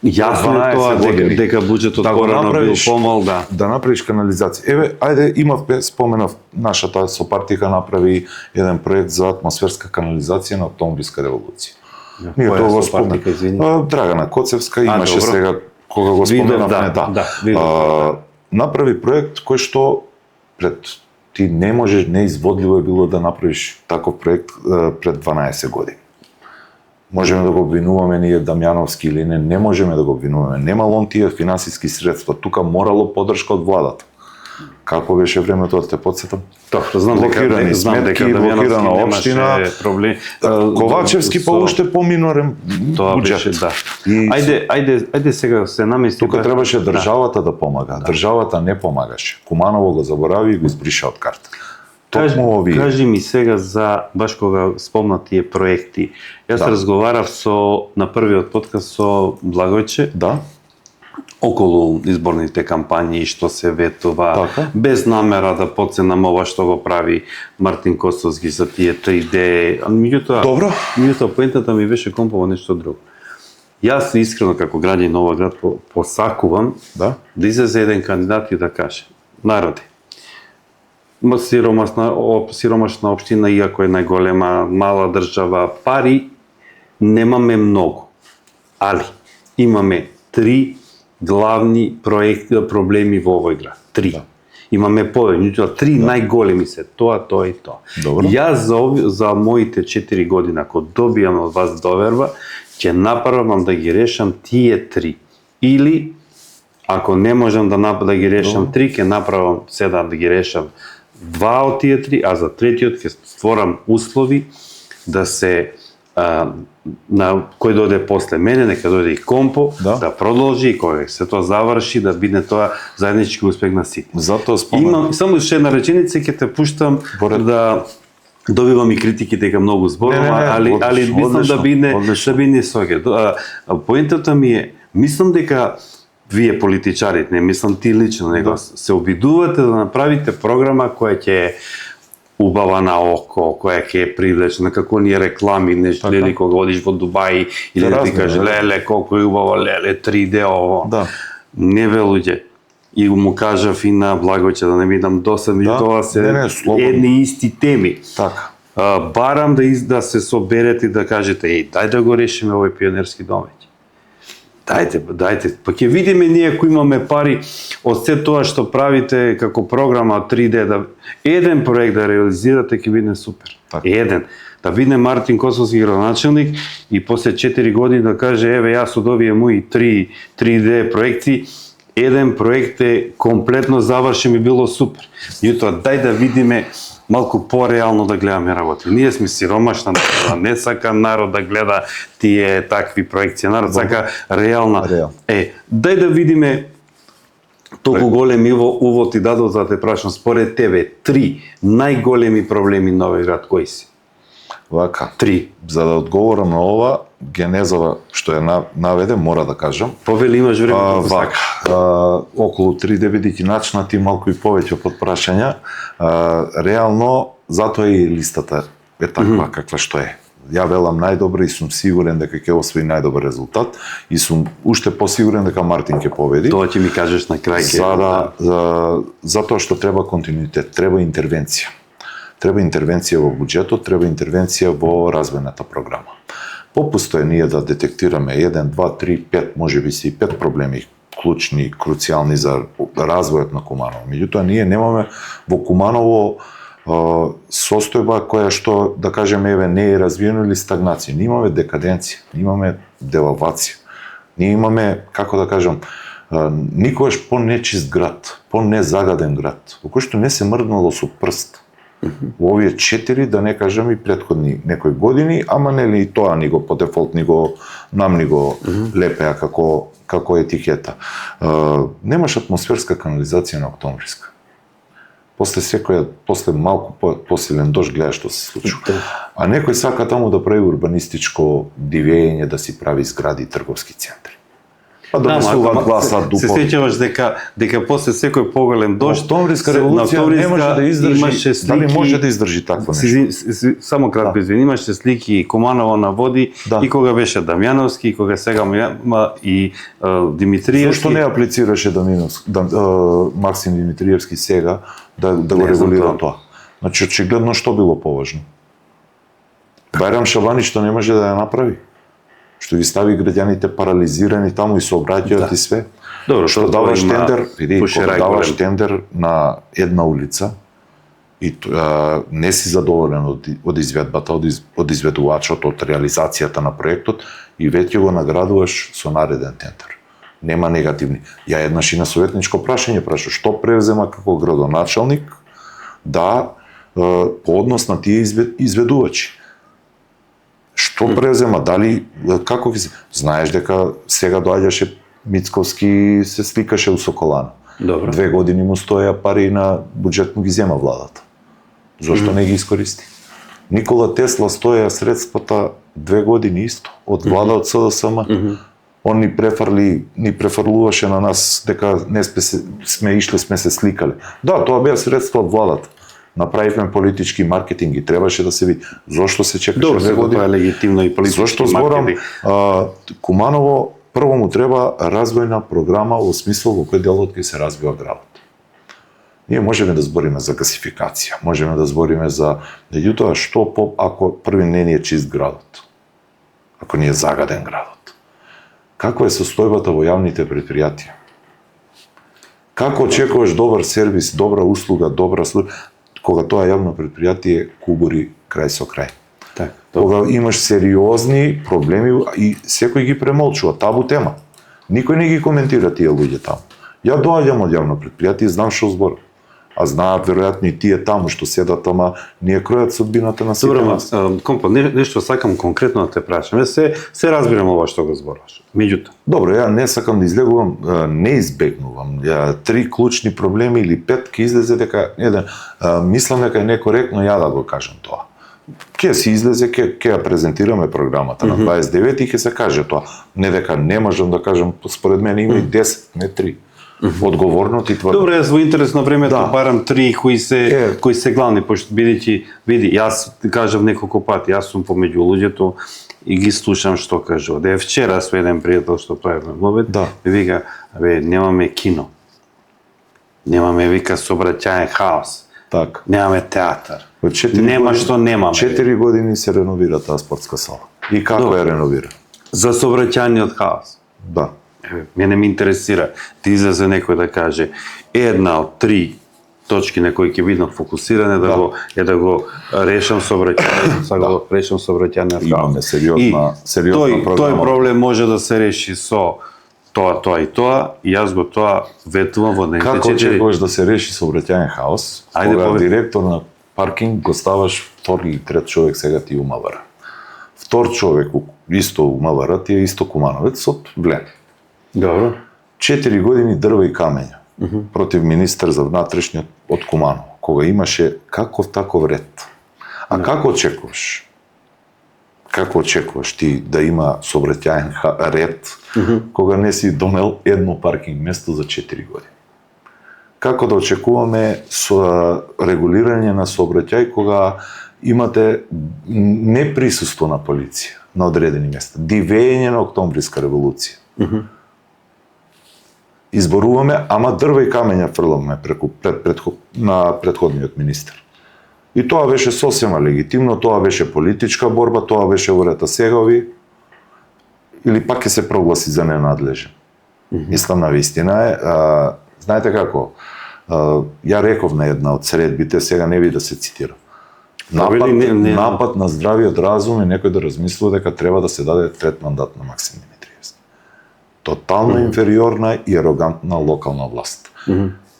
Јасно е тоа дека буџетот порано бил помал, да. Да направиш канализација. Еве, ајде, споменав, нашата сопартика направи еден проект за атмосферска канализација на Октомвриска револуција. Ние тоа го споменавме. Драгана Коцевска имаше сега кога го споменавме, направи проект кој што ти не можеш, неизводливо е било да направиш таков проект пред 12 години. Можеме да го обвинуваме ние Дамјановски или не можеме да го обвинуваме. Немало он тие финансиски средства, тука морало поддршка од владата. Како беше времето да те подсетам? Знам блокирани сметки, блокирана општина, проблем. Ковачевски па уште поминорен буџет. Да. Ајде сега се намести. Тука требаше државата да помага. Државата не помагаше. Куманово го заборави и го избриша од карта. Кажи ми сега за, баш кога спомна тие проекти. Јас разговарав на првиот подкаст со Благојче. Да. Околу изборните кампањи, што се ветува, без намера да подценам ова што го прави Мартин Костовски за тие 3D. Меѓутоа, поентата ми беше компово нешто друго. Јас искрено како граѓанин на овој град посакувам да излезе еден кандидат и да каже: народи, сиромашна општина, иако е најголема, мала држава, пари немаме многу, али имаме 3 главни проблеми во овој град. 3. Имаме повеќе, 3 најголеми се, тоа и тоа. Јас за моите 4 години, ако добијам од вас доверба, ќе направам да ги решам тие 3. Или, ако не можам да ги решам 3, ќе направам седа да ги решам 2 од тие 3, а за третиот ќе створам услови да се на кој дојде после мене, нека дојде и Компо, да продолжи и кога се тоа заврши, да биде тоа заеднички успех на сите. Затоа спомнам. Само уште една реченица ќе те пуштам да добивам и критики дека многу зборувам, али мислам да биде соќе. Поентата ми е, мислам дека вие политичарите, не мислам ти лично, него се обидувате да направите програма која ќе убава на око, која ќе е привлечна, како ние реклами, нешто, или кога одиш во Дубај, или да ти каже, леле, колку е убаво, леле, 3D ово. Не бе, луѓе. И му кажав и на Благојче, да не ми дам досад, тоа се едни исти теми. Барам да се соберете и да кажете, дај да го решиме овој пионерски домеќ. Дајте, па ќе видиме ние кои имаме пари од се тоа што правите како програма 3D, еден проект да реализирате ќе биде супер. Еден. Да биде Мартин Косовски градоначелник и после 4 години да каже, еве јас од овие мои 3D проекти, еден проект е комплетно завршен и било супер. Јутоа, дај да видиме малку по-реално да гледаме работи. Ние сме сиромашна народ, не сака народ да гледа тие такви проекции, народ сака реална. Дај да видиме толку голем увод и дадов за да те прашам, според тебе, 3 најголеми проблеми на овој град кои си? Вака. 3. За да одговорам на ова, генезава што ја наведе, мора да кажам. Повели имаш време да сакаш. Околу 3 бидејќи начнати малку и повеќе под прашања, реално затоа и листата е таква каква што е. Ја велам најдобро и сум сигурен дека ќе освои најдобар резултат и сум уште посигурен дека Мартин ќе победи. Тоа ќе ми кажеш на крај. Затоа што треба континуитет, треба интервенција. Треба интервенција во буџетот, треба интервенција во развојната програма. Попусто е ние да детектираме 1, 2, 3, 5, можеби си 5 проблеми клучни, круцијални за развојот на Куманово. Меѓутоа, ние немаме во Куманово состојба која што, да кажеме, еве, не е развиено или стагнација. Ние имаме декаденција, ние имаме девалвација. Ние имаме, како да кажам, никогаш по-нечист град, по-незагаден град, во кој што не се мрднало со прст. Во овие 4, да не кажам и претходни некои години, ама нели и тоа ни го по дефолт ни го лепеа како етикета. Немаш атмосферска канализација на Октомвриска. После малку посилен дожд гледаш што се случува. А некој сака таму да прави урбанистичко дивење, да си прави згради и трговски центри. Па донесуваат гласа се сеќаваш дека после секој поголем дожд Октомвриска револуција не може да издржи, дали може да издржи такво нешто? Само кратко извини, имаше слики Куманово на води и кога беше Дамјановски, и кога сега и Димитриевски. Зошто не аплицираше Максим Димитриевски сега да го регулира тоа? Значи очигледно што било поважно? Бајрам Шабани што не може да ја направи? Што ги стави граѓаните парализирани таму и се обраќаат и све. Добро, што даваш тендер, кога даваш тендер на една улица и не си задоволен од изведбата, од изведувачот, од реализацијата на проектот и веќе го наградуваш со нареден тендер. Нема негативни. Ја еднаш и на советничко прашање прашав што превзема како градоначалник по однос на тие изведувачи. Што презема, дали, како ги... Знаеш дека сега доаѓаше Мицковски се сликаше у Соколана. Добро. 2 години му стоја пари на буџет му ги зема владата. Зошто не ги искористи? Никола Тесла стоја средствата 2 години исто, од влада од СДСМ. Он ни префрлуваше на нас дека не сме ишли, сме се сликале. Да, тоа беа средства од владата. Направивме политички маркетинг и требаше да се види. Зошто се чекаше 2 години? Тоа е легитимно и политички Зошто зборам, Куманово прво му треба развојна програма во смисла во кој делот ќе се развива градот. Ние можеме да збориме за гасификација, можеме да збориме за меѓутоа што ако први не ни е чист градот, ако ни е загаден градот. Каква е состојбата во јавните предпријатија? Како очекуваш добар сервис, добра услуга, добра служба, кога тоа јавно предпријатие кубури крај со крај? Так, кога имаш сериозни проблеми и секој ги премолчува, табу тема. Никој не ги коментира тие луѓе таму. Ја доаѓам од јавно предпријатие и знам што зборам. А знаат веројатно и тие таму што седат, ама ние кројат судбината на сите нас. Компо, нешто сакам конкретно да те прашам. Се разбирам ова што го зборуваш. Меѓутоа. Добро, ја не сакам да излегувам, не избегнувам. 3 клучни проблеми или 5 ќе излезе дека еден мислам дека е некоректно ја да го кажам тоа. Ќе се излезе, ќе ја презентираме програмата на 29 и ќе се каже тоа. Не дека не можам да кажам, според мене има и 10, не 3. Одговорно ти тврдам. Добро, јас во интересно време барам 3 кои се главни, пошто види, јас кажав неколку пати, јас сум помеѓу луѓето и ги слушам што кажува. Да е вчера со еден пријател што правиме мобет, ми вика, немаме кино. Немаме, вика, сообраќаен хаос. Так. Немаме театар. Нема што немаме. 4 години се реновира таа спортска сала. И како е реновира? За сообраќајниот хаос. Да. Мене ме интересира да излезе некој да каже една од 3 точки на кои ќе бидам фокусиран да го решам сообраќајниот хаос. Имаме сериозна програма. Тој проблем може да се реши со тоа и тоа, и јас го тоа ветувам во некој. Како очекуваш да се реши сообраќајен хаос? Кога директор на паркинг го ставаш втор или трет човек сега ти у МВР. Втор човек исто у МВР ти е исто Кумановец од Влем. Добро. 4 години дрва и камења против министер за внатрешниот од Куманово, кога имаше каков таков ред. А како очекуваш? Како очекуваш ти да има сообраќаен ред кога не си донел едно паркинг место за 4 години? Како да очекуваме регулирање на сообраќај кога имате неприсуство на полиција на одредени места, дивење на Октомвриска револуција? Изборуваме, ама дрва и камења фрламе на претходниот министер. И тоа беше сосема легитимно, тоа беше политичка борба, тоа беше урета сегови, или пак ќе се прогласи за ненадлежен. Мислам на вистина е, знаете како, ја реков на една од средбите, сега не ви да се цитирам. Напад на здравиот разум е некој да размислува дека треба да се даде трет мандат на Максим Димитриевски. Тотално инфериорна и арогантна локална власт.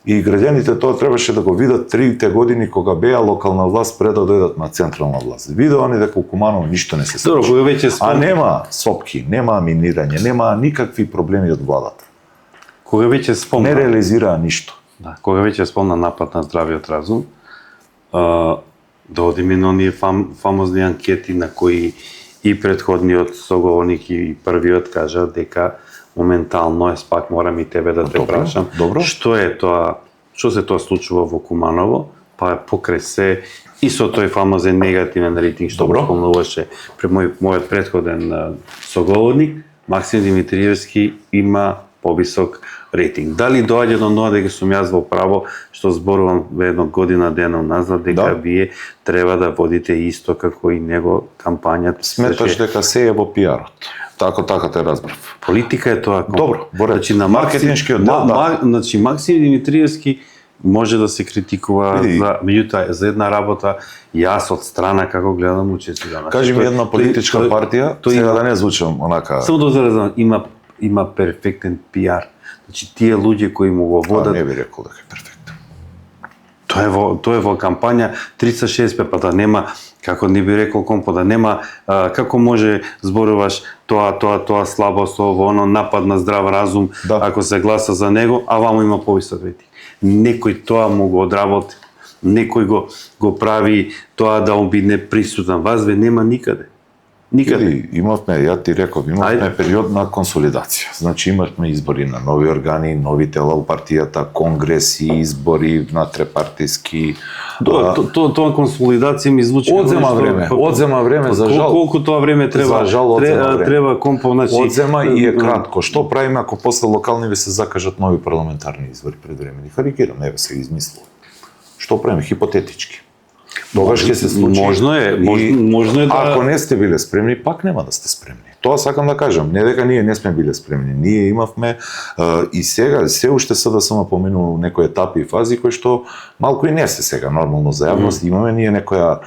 И граѓаните тоа требаше да го видат 3 години кога беа локална власт пред да дојдат на централна власт. Видеа они дека у Куманово ништо не се случи. А нема сопки, нема минирање, нема никакви проблеми од владата. Кога веќе спомна, не реализираа ништо. Да, кога веќе спомна напад на здравиот разум, да одиме на оние фамозни анкети на кои и претходниот соговорник и првиот кажа дека моментално, пак морам и тебе да те прашам. Добро. Што се тоа случува во Куманово, па покрај се и со тој фамозен негативен рейтинг што го спомнуваше пред мојот претходен соговорник, Максим Димитриевски има повисок рейтинг. Дали доаѓа до тоа дека сум јас во право што зборувам едно година дена назад дека вие треба да водите исто како и него кампањата? Сметаш дека се е во пиарот. Така те разбрав. Политика е тоа. Добро, значи на маркетиншкиот дел, значи Максим Димитриевски може да се критикува меѓутоа за една работа јас од страна како гледам учесува. Кажи ми една политичка партија, сега да не звучам онака. Само да заразам, има перфектен пиар. Значи тие луѓе кои му го водат. Не би рекол дека е перфектен. Тоа е во кампања 365, па да нема, како не би рекол компо, да нема како може зборуваш тоа слабост, оно напад на здрав разум, ако се гласа за него, а ваму има повисок рейтинг. Некој тоа му го одработи, некој го прави тоа да он би неприсутен. Вас ве нема никаде. Никаде. Имавме, ја ти реков, имавме период на консолидација. Значи имавме избори на нови органи, нови тела у партијата, конгреси, избори на трепартиски. Тоа консолидација ми звучи Одзема време за жал. Колку тоа време треба? За жал треба компо, значи одзема и е кратко. Што правиме ако после локални ви се закажат нови парламентарни избори предвремени? Карикирам, не се измислува. Што правиме хипотетички? Тогаш ќе се случи. Можно е да... Ако не сте биле спремни, пак нема да сте спремни. Тоа сакам да кажам, не дека ние не сме биле спремни. Ние имавме и сега, се уште СДСМ поминува некои етапи и фази кои што малку и не се сега нормално за јавност. Имаме ние некоја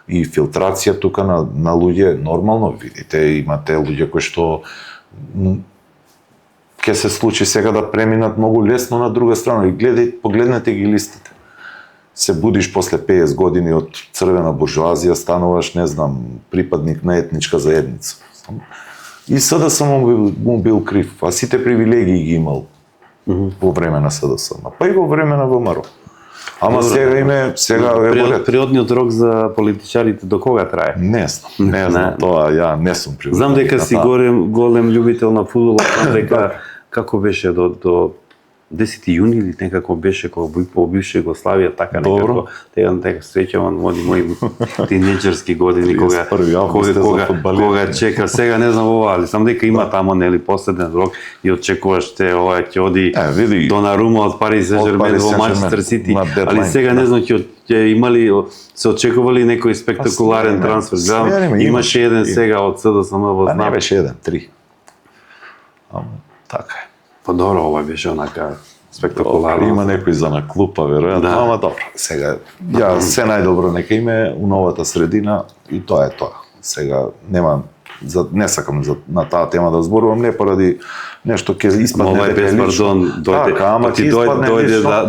и филтрација тука на луѓе нормално, видите, имате луѓе кои што ќе се случи сега да преминат многу лесно на друга страна и погледнете ги листите. Се будиш после 50 години од црвена буржуазија, стануваш, не знам, припадник на етничка заедница. И СДСМ му бил крив, а сите привилегии ги имал во време на СДСМ, па и во време на ВМРО. Ама сега е болет. Природниот рок за политичарите до кога трае? Не знам, тоа ја не сум привилегија. Знам дека си голем љубител на фудбалот, знам дека како беше до 10 јуни или некако беше кога по бивша Југославија, така некако, дека среќавам води мои тинеџерски години кога чека, сега не знам ова, али сам дека има тамо нели последен рок и очекуваш ова ќе оди Донарума од Париз Сен-Жермен во Манчестер Сити, али сега не знам ќе имали се очекували некој спектакуларен трансфер. Гледам, имаше еден сега од СДСМ во знак. Не беше еден, 3. Така е. Па добро, ова беше онака спектакуларно. Има некој за на клупа, веројатно, ама добро. Сега, ја се најдобро нека име у новата средина и тоа е тоа. Сега не сакам на таа тема да зборувам, не поради нешто ќе испадне дека е лично.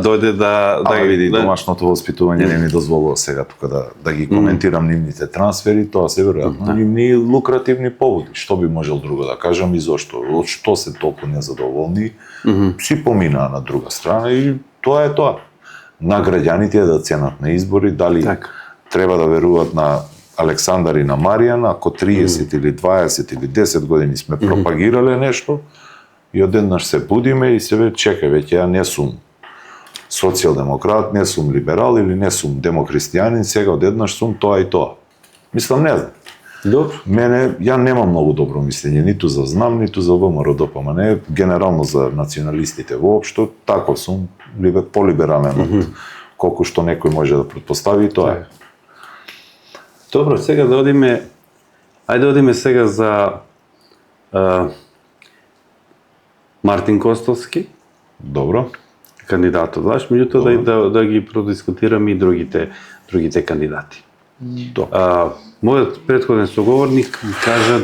Дојде да види домашното воспитување не ми дозволува сега тука да ги коментирам нивните трансфери, тоа се веројатно нивни лукративни поводи. Што би можел друго да кажам и зошто? Од што се толку незадоволни? Си поминаа на друга страна и тоа е тоа. На граѓаните да ценат на избори, дали треба да веруваат на Александар и на Маријан, ако 30 или 20 или 10 години сме пропагирале нешто, и одеднаш се будиме и се чекај, веќе ја не сум социјалдемократ, не сум либерал или не сум демокристијанин, сега одеднаш сум тоа и тоа. Мислам, не знам. Добро. Ја немам многу добро мислење, ниту за ЗНАМ, ниту за ВМРО ДПМН, генерално за националистите воопшто, таков сум полиберален од колку што некој може да претпостави и тоа е. Добро, сега да одиме сега за Мартин Костовски. Добро. Кандидатот, знаеш, меѓутоа да ги продискутираме и другите кандидати. Мојот претходен соговорник кажа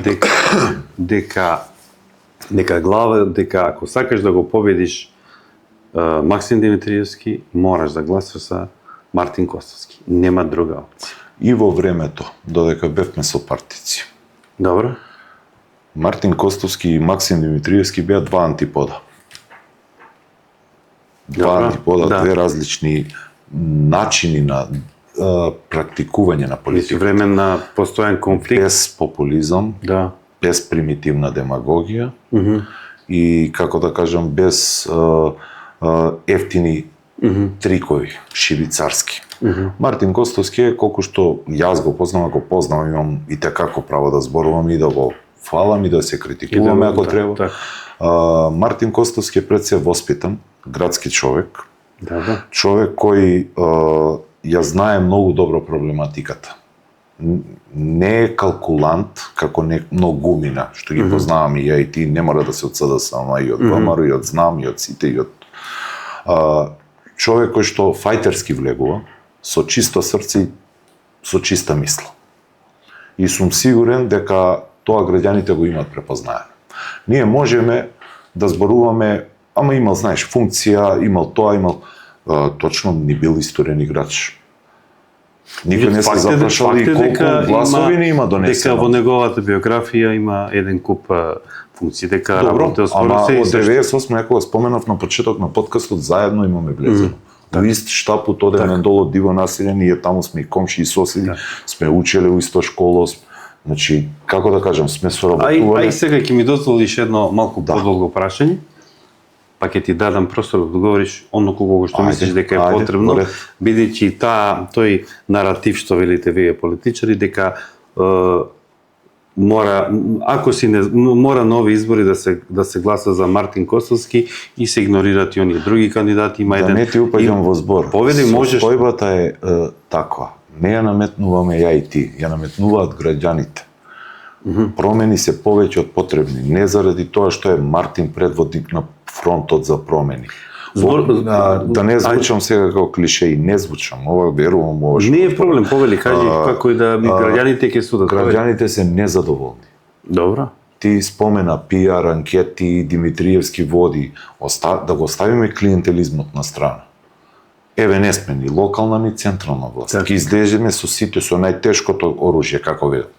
дека ако сакаш да го победиш Максим Димитриевски, мораш да гласаш за Мартин Костовски. Нема друга опција. И во времето, додека бевме сопартици. Добро. Мартин Костовски и Максим Димитриевски беа два антипода. Две различни начини на практикување на политика. Време на постојан конфликт. Без популизам, без примитивна демагогија и како да кажам без ефтини трикови шибицарски. Мартин Костовски е колку што јас го познавам, ако познавам, имам и како право да зборувам и да го фалам и да се критикуваме ако треба. Мартин Костовски е пред се воспитан, градски човек. Човек кој ја знае многу добро проблематиката. Не е калкулант, како многумина, што ги познавам и ја и ти, не мора да се од СДСМ, и од ВМРО, и од ЗНАМ, и од СИТЕ, и од... Човек кој што фајтерски влегува, со чисто срце и со чиста мисла. И сум сигурен дека тоа граѓаните го имаат препознаено. Ние можеме да зборуваме, ама имал, знаеш, функција, имал тоа, имал... Точно не бил исторен играч. Никој не се запрашал и колку гласови не има донесено. Дека во неговата биографија има еден куп функции, дека работел скоро се и од 98 некога споменав на почеток на подкастот, заедно имаме влезено. Во ист штаб од одреден дол од Диво населje, ние таму сме и комши и соседи, сме учеле во иста школа, значи, како да кажам, сме соработувале. Ај сега ќе ми дозволиш едно малку подолго прашање, па ќе ти дадам простор да одговориш оно кога што мислиш дека е потребно, бидејќи тој наратив што велите вие политичари, дека мора, ако си не мора нови избори да се гласа за Мартин Костовски и се игнорираат и оние други кандидати, има еден. Да не ти упаѓам во збор. Поведи можеш. Состојбата е таква. Не ја наметнуваме ја и ти, ја наметнуваат граѓаните. Промени се повеќе од потребни, не заради тоа што е Мартин предводник на фронтот за промени. Да не звучам сега како клише, и не звучам, ова верувам, ова што... Не е проблем, повели, кажи како и да граѓаните ќе судат. Граѓаните се незадоволни. Добро. Ти спомена пиар, анкети, Димитриевски води, да го оставиме клиентелизмот на страна. Еве не сме ни локална, ни централна власт. Ќе излеземе со сите, со најтешкото оружје, како ведам.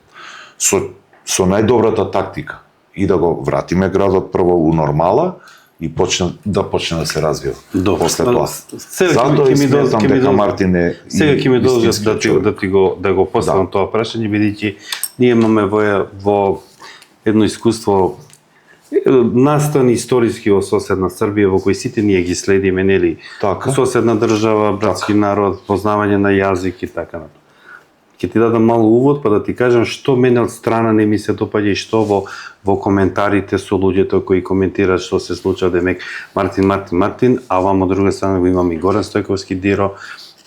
Со најдобрата тактика и да го вратиме градот прво у нормала и почне да се развива. После тоа. Затоа и сметам дека Мартин е... Сега ќе ми дозов да го поставам тоа прашање, бидејќи ние имаме во едно искуство настани историски во соседна Србија, во кој сите ние ги следиме, нели? Соседна држава, братски народ, познавање на јазик и така натаму. Ќе ти дадам мало увод, па да ти кажам што мене од страна не ми се допаѓа и што во коментарите со луѓето кои коментираат што се случува, демек Мартин, а вамо од друга страна го имам и Горан Стојковски Диро,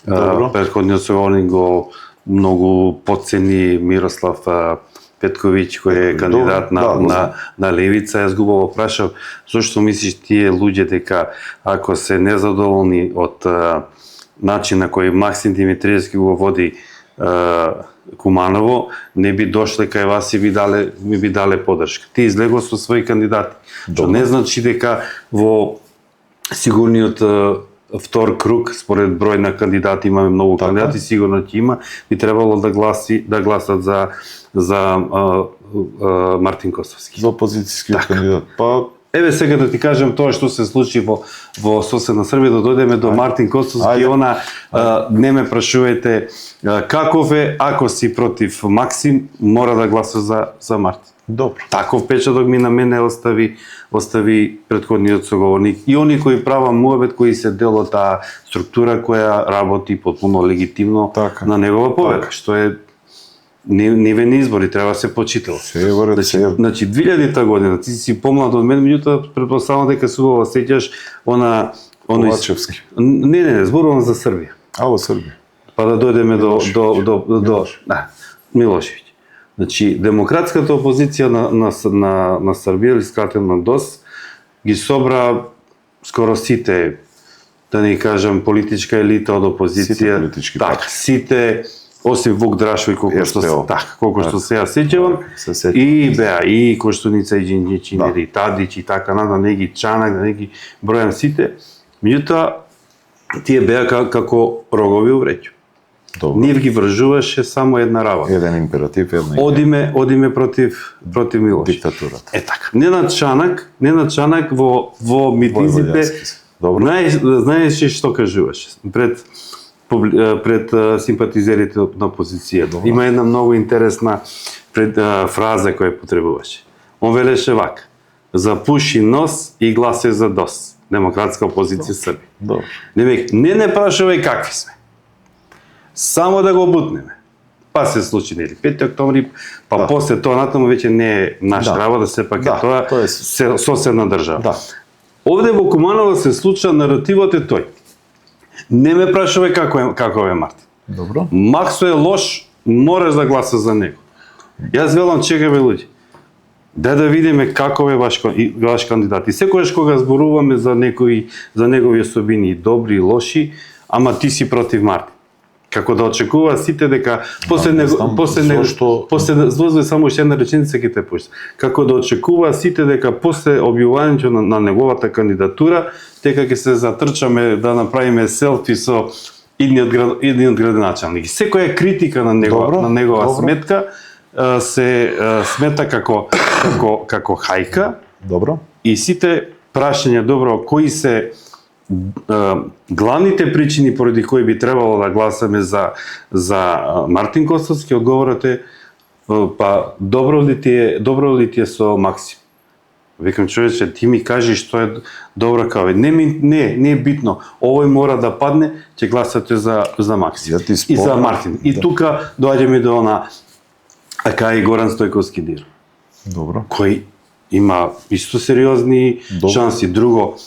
претходниот соговорник го многу потцени Мирослав Петковиќ, кој е кандидат на левица. Јас го прашав, зошто мислиш тие луѓе дека ако се незадоволни од начин на кој Максим Димитриевски го води Куманово, не би дошле кај вас и ми би дале поддршка. Ти излего со своји кандидати. Што не значи дека во сигурниот втор круг, според број на кандидати, имаме многу кандидати, сигурно ќе има, би требало да гласат за Мартин Костовски. За опозицијскиот кандидат. Еве сега да ти кажам тоа што се случи во соседна Србија, да дојдеме до Мартин Костовски, она не ме прашувајте каков е, ако си против Максим, мора да гласа за Мартин. Добро. Таков печаток ми на мене остави претходниот соговорник и они кои права муабет, кои се дел од таа структура која работи потпуно легитимно на негова поведа, што е нивени избори, треба да се почитува. Значи 2000-та година, ти си помлад од мен, меѓутоа претпоставувам дека се убаво сеќаш Ковачевски. Не, зборувам за Србија. Во Србија. Па да дојдеме до Милошевиќ. Значи демократската опозиција на Србија, или скратено ДОС, ги собра скоро сите, да не кажам политичка елита од опозиција, сите осим Вук Драшој, колку што се ја сеќавам, и беа и Коштуница и Џинџич, и Тадич и така нада, не ги Чанак, да не ги бројам сите. Меѓутоа, тие беа како рогови у вреќу. Нив ги вржуваше само една работа. Еден императив, една идеја. Одиме против Милош. Диктатурата. Така. Ненад Чанак во митинзите, знаеш што кажуваше пред симпатизерите на опозицијата. Има една многу интересна фраза која потребуваше. Он велеше вака: запуши нос и гласе за ДОС. Демократска опозиција Србија. Добро. Не прашувај какви сме. Само да го бутнеме. Па се случи, нели, 5 октомври, па после тоа натаму веќе не е наша работа, сепак е тоа соседна држава. Да. Овде во Куманово се случа наративот е тој. Не ме прашувај како е Мартин. Добро. Максо е лош, мораш да гласа за него. Јас велам, чекај бе луѓе. Да видиме како е ваш кандидат. И секогаш кога зборуваме за негови особини, добри и лоши, ама ти си против Мартин. Како да очекува сите дека после само уште една реченица ќе те пушта. Како да очекува сите дека после објавувањето на неговата кандидатура, дека ќе се затрчаме да направиме селфи со идниот градоначалник. Секоја критика на негова сметка се смета како хајка. Добро. И сите прашања, добро, кои се главните причини поради кои би требало да гласаме за Мартин Костовски, одговорот е па добро ли ти е со Максим? Викам, човече, ти ми кажи што е добро као. Не е битно. Овој мора да падне, ќе гласате за Максим и за Мартин. И тука доаѓаме до она ака и Горан Стојковски Дир. Добро. Кој има исто сериозни шанси. Друго,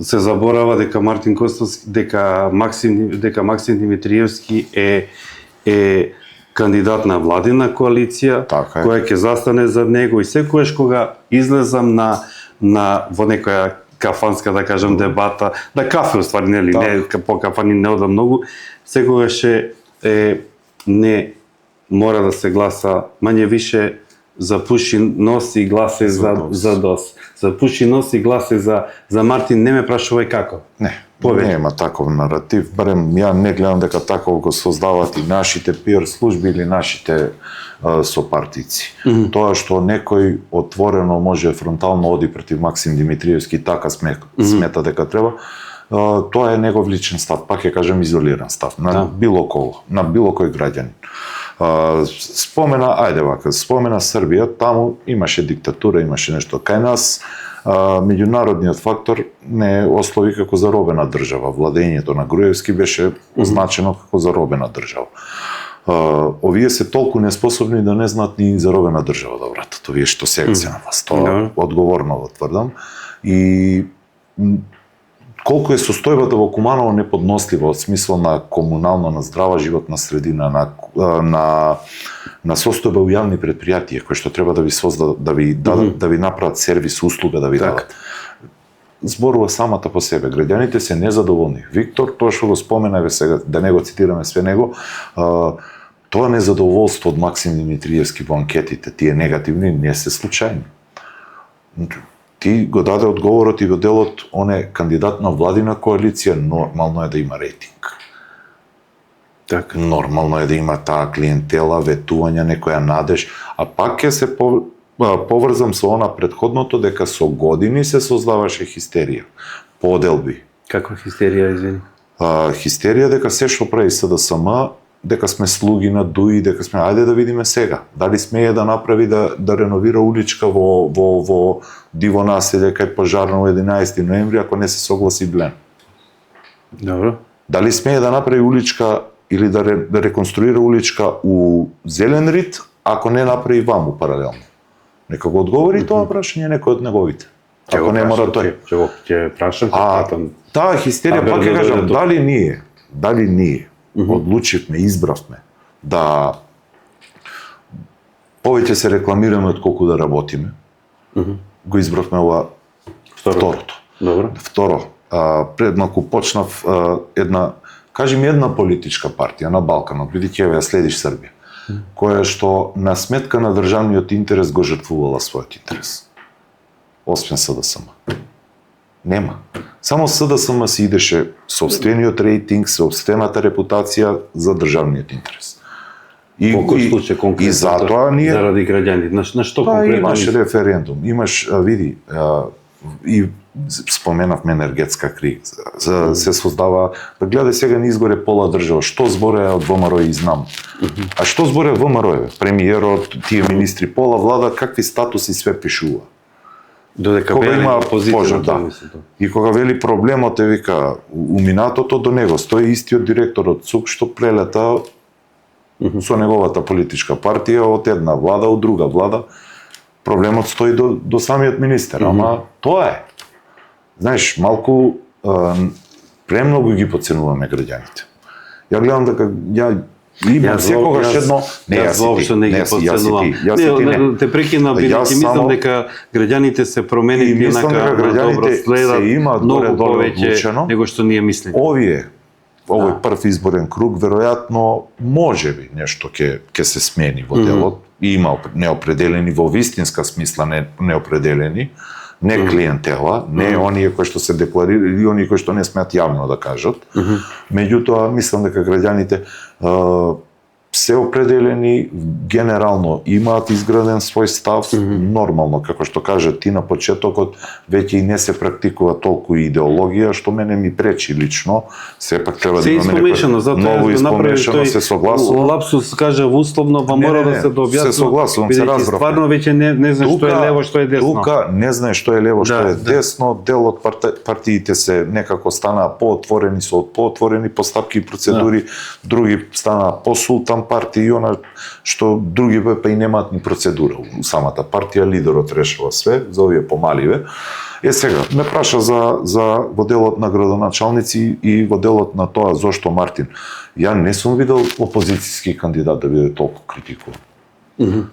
се заборава дека Мартин Костовски, дека Максим Димитриевски е кандидат на владина коалиција, која ќе застане за него, и секогаш кога излезам во некоја кафанска, да кажам, дебата, да кафе уствари, нели, не по кафани не одам многу, секогаш не мора да се гласа мање више запуши нос и гласе за ДОС. Запуши нос и гласе за Мартин, не ме прашувај како. Нема таков наратив, барем ја не гледам дека таков го создават и нашите пиар служби или нашите сопартици. Тоа што некој отворено може фронтално оди против Максим Димитриевски, така смета дека треба, тоа е негов личен став, пак ќе кажем изолиран став, на било кого, на било кој граѓанин. Спомена Србија, таму имаше диктатура, имаше нешто. Кај нас меѓународниот фактор не ослови како заробена држава. Владењето на Груевски беше означено како заробена држава. Овие се толку неспособни да не знаат ни заробена држава да вратат. Овие што сега се на вас. Тоа одговорно го тврдам. И колку е состојбата во Куманово неподнослива од смисла на комунално, на здрава животна средина, на состојба у јавни предпријатија кои што треба да ви создадат, да ви направат сервис, услуга да ви дадат. Зборува самата по себе. Граѓаните се незадоволни. Виктор, тоа што го спомена сега, да не го цитираме све него, тоа незадоволство од Максим Димитриевски во анкетите, тие негативни, не се случајни. Ти го даде одговорот и во делот, он е кандидат на владина коалиција, нормално е да има рейтинг. Така. Нормално е да има таа клиентела, ветувања, некоја надеж, а пак ќе се поврзам со она претходното дека со години се создаваше хистерија, поделби. Каква хистерија, извини? Хистерија дека се што прави СДСМ, дека сме слуги на ДУИ, дека сме, ајде да видиме сега, дали смее да направи да реновира уличка во Диво населје кај пожарно 11 ноември ако не се согласи Блен. Добро. Дали смее да направи уличка или да реконструира уличка у Зелен Рид, ако не направи ваму паралелно. Нека го одговори тоа прашање некој од неговите. Ако не мора тој. Ќе прашам, таа хистерија, пак ќе кажам, дали ние одлучивме, избравме да повеќе се рекламираме од колку да работиме, го избравме ова второто. Добро. Второ, пред малку почнав кажи ми една политичка партија на Балканот, бидејќи ја следиш Србија, која што на сметка на државниот интерес го жртвувала својот интерес. Освен СДСМ. Нема. Само СДСМ си идеше сопствениот рейтинг, сопствената репутација за државниот интерес. И случај конкретно, и затоа ние заради граѓани, на што конкретно? Имаш референдум, имаш, види, и споменавме енергетска криза. Се создава, гледај сега ни изгоре пола држава, што збореа од ВМРО и знам. А што збореа ВМРО? Премиерот, тие министри, пола влада, какви статуси све пишува. Додека кога вели има опозиција, пожар, да. И кога вели проблемот е, вика, у минатото до него стои истиот директор од ЦУК што прелета со неговата политичка партија од една влада од друга влада. Проблемот стои до самиот министер, ама тоа е. Знаеш, малку премногу ги подценуваме граѓаните. Ја гледам дека имам секогаш едно... Јас воопшто не ги подценувам. Те прекина, бидејќи мислам дека граѓаните се променили на добро следат многу повеќе него што ние мислиме. Овој прв изборен круг веројатно можеби нешто ќе се смени во делот. Има неопределени во вистинска смисла неопределени, не клиентела, не оние кои што се декларирали и оние кои што не смеат јавно да кажат. Меѓутоа, мислам дека граѓаните се определени, генерално имаат изграден свој став, нормално, како што кажа ти на почетокот, веќе и не се практикува толку идеологија, што мене ми пречи лично, сепак треба да имаме ново испомешано, се согласувам. Лапсус кажа условно, па мора да се дообјасни. Се согласувам, се разбрав. Стварно веќе не знае што е лево, што е десно. Тука не знае што е лево, што е десно, дел од партиите се некако станаа поотворени со поотворени постапки и процедури, други станаа посултан партија и она што други па и немаат ни процедура. У самата партија лидерот решава све, за овие помаливе. Сега, ме праша за во делот на градоначалници и во делот на тоа зошто Мартин. Ја не сум видел опозицијски кандидат да биде толку критикуван.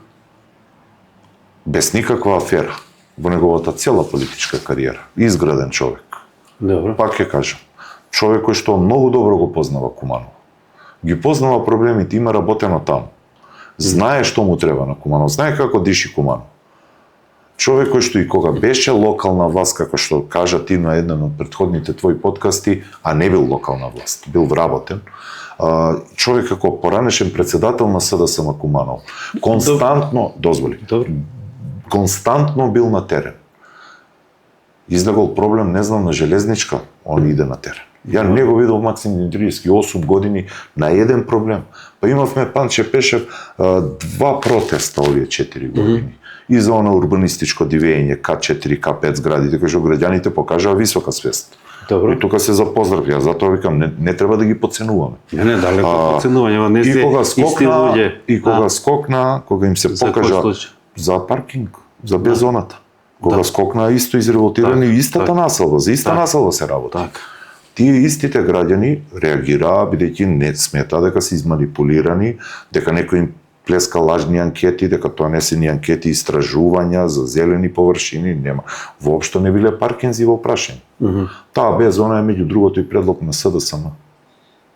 Без никаква афера во неговата цела политичка кариера. Изграден човек. Добро. Пак ќе кажам. Човек кој што многу добро го познава Куманово. Ги познава проблемите, има работено таму. Знае што му треба на Куманово, знае како диши Куманово. Човек кој што и кога беше локална власт, како што кажа ти на еден од претходните твои подкасти, а не бил локална власт, бил вработен, човек како поранешен председател на СДСМ Куманово, константно, константно бил на терен. Издагол проблем, не знам, на железничка, он иде на терен. Ја не го видов Максим Димитриевски 8 години на еден проблем. Па имавме Панче Пешев 2 протеста овие 4 години. И за она урбанистичко дивење, К4, К5 зградите, кои што граѓаните покажаа висока свест. Добро. И тука се запоздрав, ја затоа викам, не треба да ги подценуваме. Не, далеко подценување, не се исти луѓе. И кога скокна, кога им се покажа за паркинг, за безоната. Кога скокна исто изреволтирани истата населба, за иста населба се работа. Тие истите граѓани реагираа бидејќи не смета дека се изманипулирани, дека некој им плеска лажни анкети, дека тоа не се ни анкети, истражувања за зелени површини, нема. Воопшто не биле паркинзи во прашање. Таа безона е меѓу другото и предлог на СДСМ.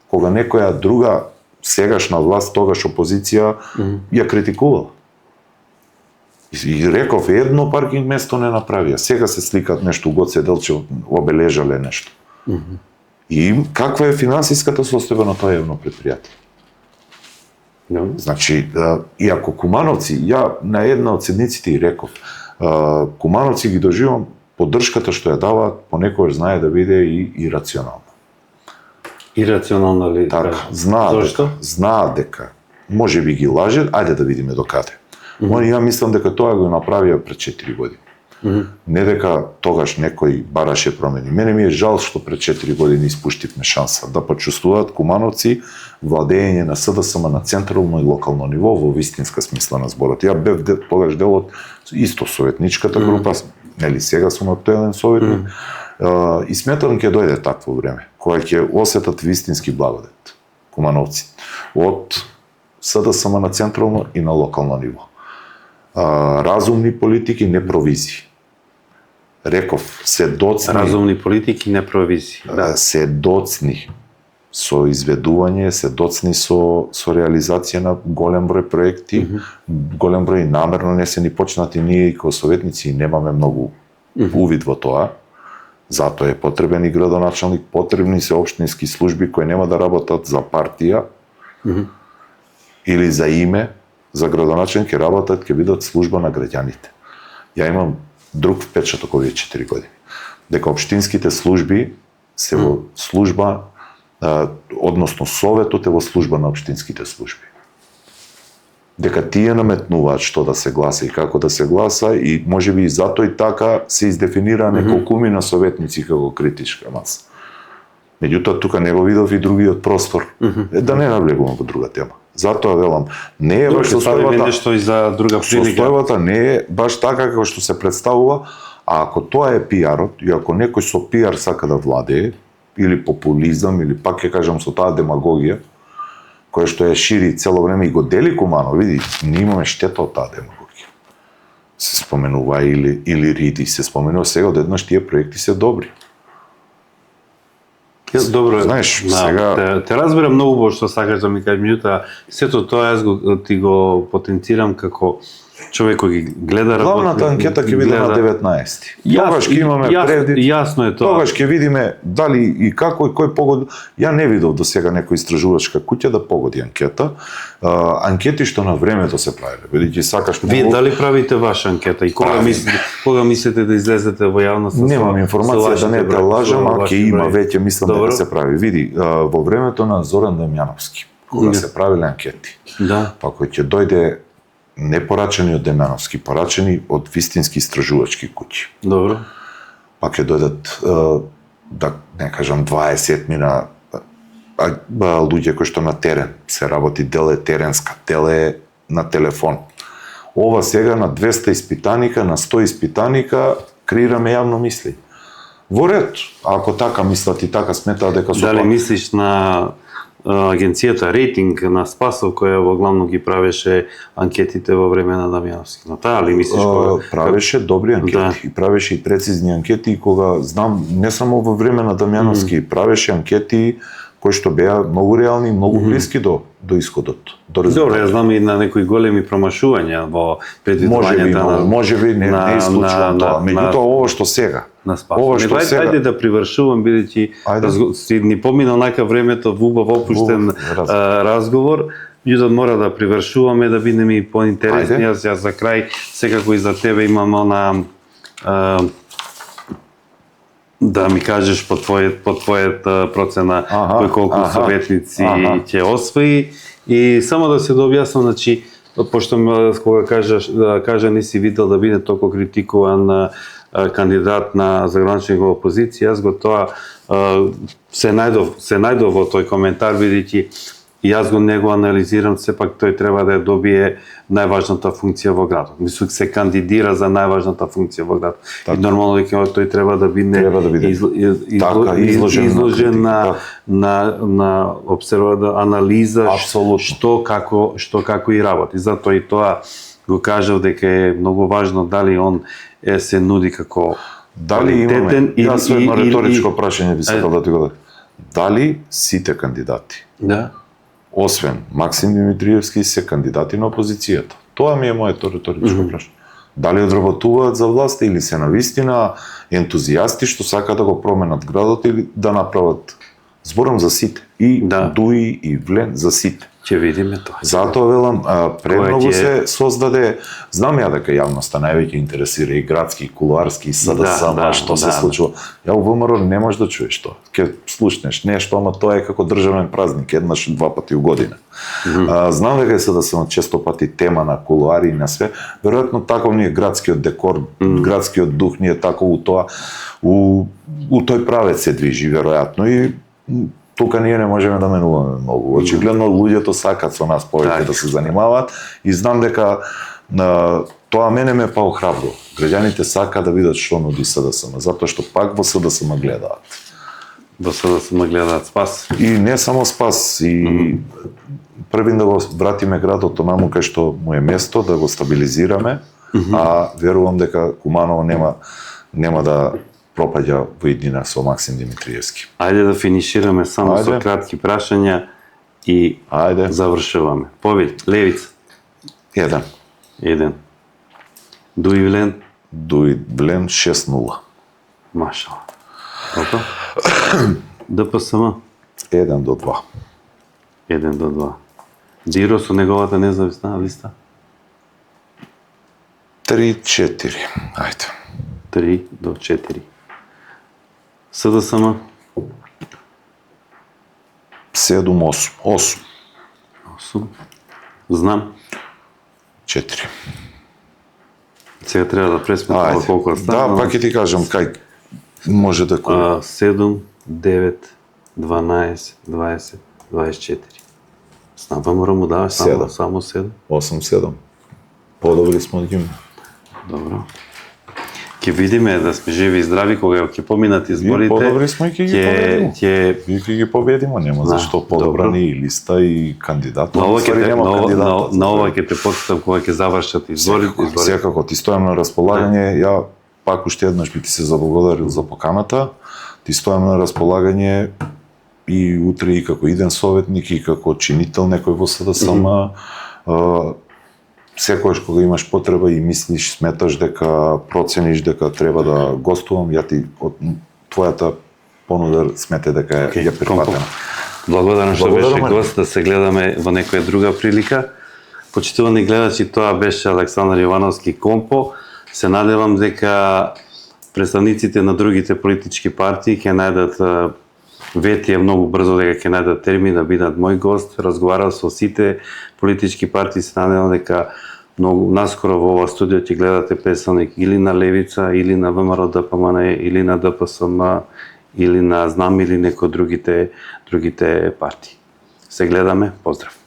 Кога некоја друга сегашна власт, тогаш опозиција, ја критикувала. И реков, едно паркинг место не направија. Сега се сликат нешто, Гоце Делчев обележале нешто. И каква е финансиската состојба на тоа јавно предпријатие? Значи, и ако Кумановци, ја на една од седниците и реков, Кумановци ги доживам, поддршката што ја даваат, понекогаш знае да биде и ирационална. Ирационална ли? Така, знаат дека може би ги лаже, ајде да видиме докаде. Ја мислам дека тоа го направија пред 4 години. Не дека тогаш некој бараше промени. Мене ми е жал што пред 4 години испуштивме шанса да почувствуваат Кумановци владење на СДСМ на централно и локално ниво во вистинска смисла на зборот. Ја бев тогаш дел од исто советничката група, нели сега сум актуелен советник, и сметам ќе дојде такво време, кога ќе осетат вистински благодет Кумановци од СДСМ на централно и на локално ниво. Разумни политики, не провизии. Реков, се доцни... Разумни политики, не провизии. Се доцни со изведување, се доцни со реализација на голем број проекти, голем број намерно не се ни почнати, ние и како советници немаме многу увид во тоа. Затоа е потребен и градоначалник, потребни се општински служби кои нема да работат за партија или за име, за градоначалник ќе работат, ќе бидат служба на граѓаните. Ја имам друг впечаток овие 4 години. Дека општинските служби се во служба, односно советот е во служба на општинските служби. дека тие наметнуваат што да се гласа и како да се гласа и можеби и затоа и така се издефинира неколкумина советници како критичка маса. Меѓутоа тука не го видов и другиот простор. Да не навлегувам во друга тема. Затоа велам, не е баш состојбата нешто и за друга прилика. Состојбата не е баш така како што се представува, а ако тоа е пиарот и ако некој со пиар сака да владее или популизам или пак ќе кажам со таа демагогија која што ја шири цело време и го дели Кумано, види, ние имаме штета од таа демагогија. Се споменува или Риди, се споменува сега одеднаш тие проекти се добри. Добро, знаеш, сега те разберам многу што сакаш да ми кажеш, меѓутоа сето тоа јас ти го потенцирам како човек кој ги гледа работи. Главната анкета ќе биде на 19. Тогаш ќе имаме предвид. Јасно е тоа. Тогаш ќе видиме дали и како и кој погоди. Ја не видов до сега некој истражувачка куќа да погоди анкета. Анкети што на времето се правеле, бидејќи сакаш многу. Вие дали правите ваша анкета и кога мислите да излезете во јавност? Немам информација да не те лажам, а ќе има веќе мислам дека се прави. Види, во времето на Зоран Демјановски, кога се правеле анкети. Да. Па кој ќе дојде не порачени од Демјановски, порачени од вистински истражувачки куќи. Добро. Па ќе дојдат, да не кажам 20 мина луѓе кои што на терен се работи, дел е теренска, дел е на телефон. Ова сега на 200 испитаника, на 100 испитаника креираме јавно мисли. Во ред, ако така мислат и така сметаат дека со дали мислиш на агенцијата Рейтинг на Спасов, која во главно ги правеше анкетите во време на Дамјановски. На таа ли мислиш кога правеше добри анкети, и правеше и прецизни анкети, и кога знам не само во време на Дамјановски, правеше анкети кои што беа многу реални, многу блиски до исходот, до резултатот. Добро, ја знам и на некои големи промашувања во предвидувањето на можеби не исклучувам тоа, меѓутоа ова што сега. Ова што сега. Ајде да привршувам бидејќи си ни помина онака времето во убав опуштен разговор. Јудот мора да привршуваме да бидеме и поинтересни. Јас за крај секако и за тебе имам она да ми кажеш по твојот процена кој колку советници ќе освои и само да се дообјаснам, значи пошто кога кажа не си видел да биде толку критикуван кандидат на загранична опозиција, јас го тоа се најдов во тој коментар бидејќи јас го не го анализирам, сепак тој треба да ја добие најважната функција во градот. Мислам се кандидира за најважната функција во градот. И нормално дека тој треба да биде изложен на анализа што како и работи. Затоа и тоа го кажав дека е многу важно дали он се нуди како дали имаме. Јас едно реторичко прашање би сакал да ти го дадам. Дали сите кандидати? Да. Освен Максим Димитриевски се кандидати на опозицијата. Тоа ми е моето реторичко прашање. Дали одработуваат за власт или се навистина ентузијасти што сакаат да го променат градот или да направат. Зборам за сите. И Дуи и Влен за сите. Ќе видиме тоа. Затоа велам, премногу се создаде, знам ја дека јавноста највеќе интересира и градски, и кулуарски, и СДСМ, што се случува. Ја у ВМРО не можеш да чуеш тоа. Ке слушнеш нешто, ама тоа е како државен празник, еднаш 2 пати у година. Знам дека СДСМ често пати тема на кулуари и на све, веројатно таков ни е градскиот декор, градскиот дух ни е таков у тоа, у тој правец се движи веројатно и тука ние не можеме да менуваме многу. Очигледно луѓето сакаат со нас повеќе да се занимаваат и знам дека тоа мене ме па охрабрува. Граѓаните сакаат да видат што нуди СДСМ, затоа што пак во СДСМ гледаат. Во СДСМ гледаат Спас. И не само Спас, и првин да го вратиме градот онаму кај што му е место, да го стабилизираме, а верувам дека Куманово нема да пропаѓа во иднина со Максим Димитриевски. Ајде да финишираме само со кратки прашања и завршуваме. Побед, Левица. 1. Дуи Влен. Дуи Влен 6-0. Машала. Опа. ДПСМ. 1-2. 1-2. Диро со неговата независна листа. 3-4. Ајде. 3-4. СДСМ 7-8. 8. Знам. 4. Сега треба да пресметнаме колку стана. Да, пак ќе ти кажам кај може да кој. 7, 9, 12, 20, 24. Снапа мора му даваш само 7. 8-7. Подобри смо од ги. Добро. Ќе видиме да сме живи и здрави кога ќе поминат изборите. Подобри смо и ќе ги победиме. Ќе ги победиме, нема зашто подобрани и листа и кандидат. На ова ќе те потсетам кога ќе завршат изборите. Секако ти стојам на располагање, ја пак уште еднаш би ти се заблагодарил за поканата. Ти стојам на располагање и утре и како иден советник и како чинител некој во СДСМ. Секогаш кога имаш потреба и мислиш, сметаш дека процениш дека треба да гостувам, ја ти од твојата понуда смете дека ја прифатена. Благодарам што беше гост, да се гледаме во некоја друга прилика. Почитувани гледачи, тоа беше Александар Јовановски Компо. Се надевам дека представниците на другите политички партии ќе најдат ветие многу брзо, дека ќе најдат термин да бидат мој гост. Разговарал со сите политички партии, се надевам дека многу наскоро во ова студио ќе гледате представник или на Левица, или на ВМРО ДПМН, или на ДПСМ, или на знам или некои другите партии. Се гледаме, поздрав.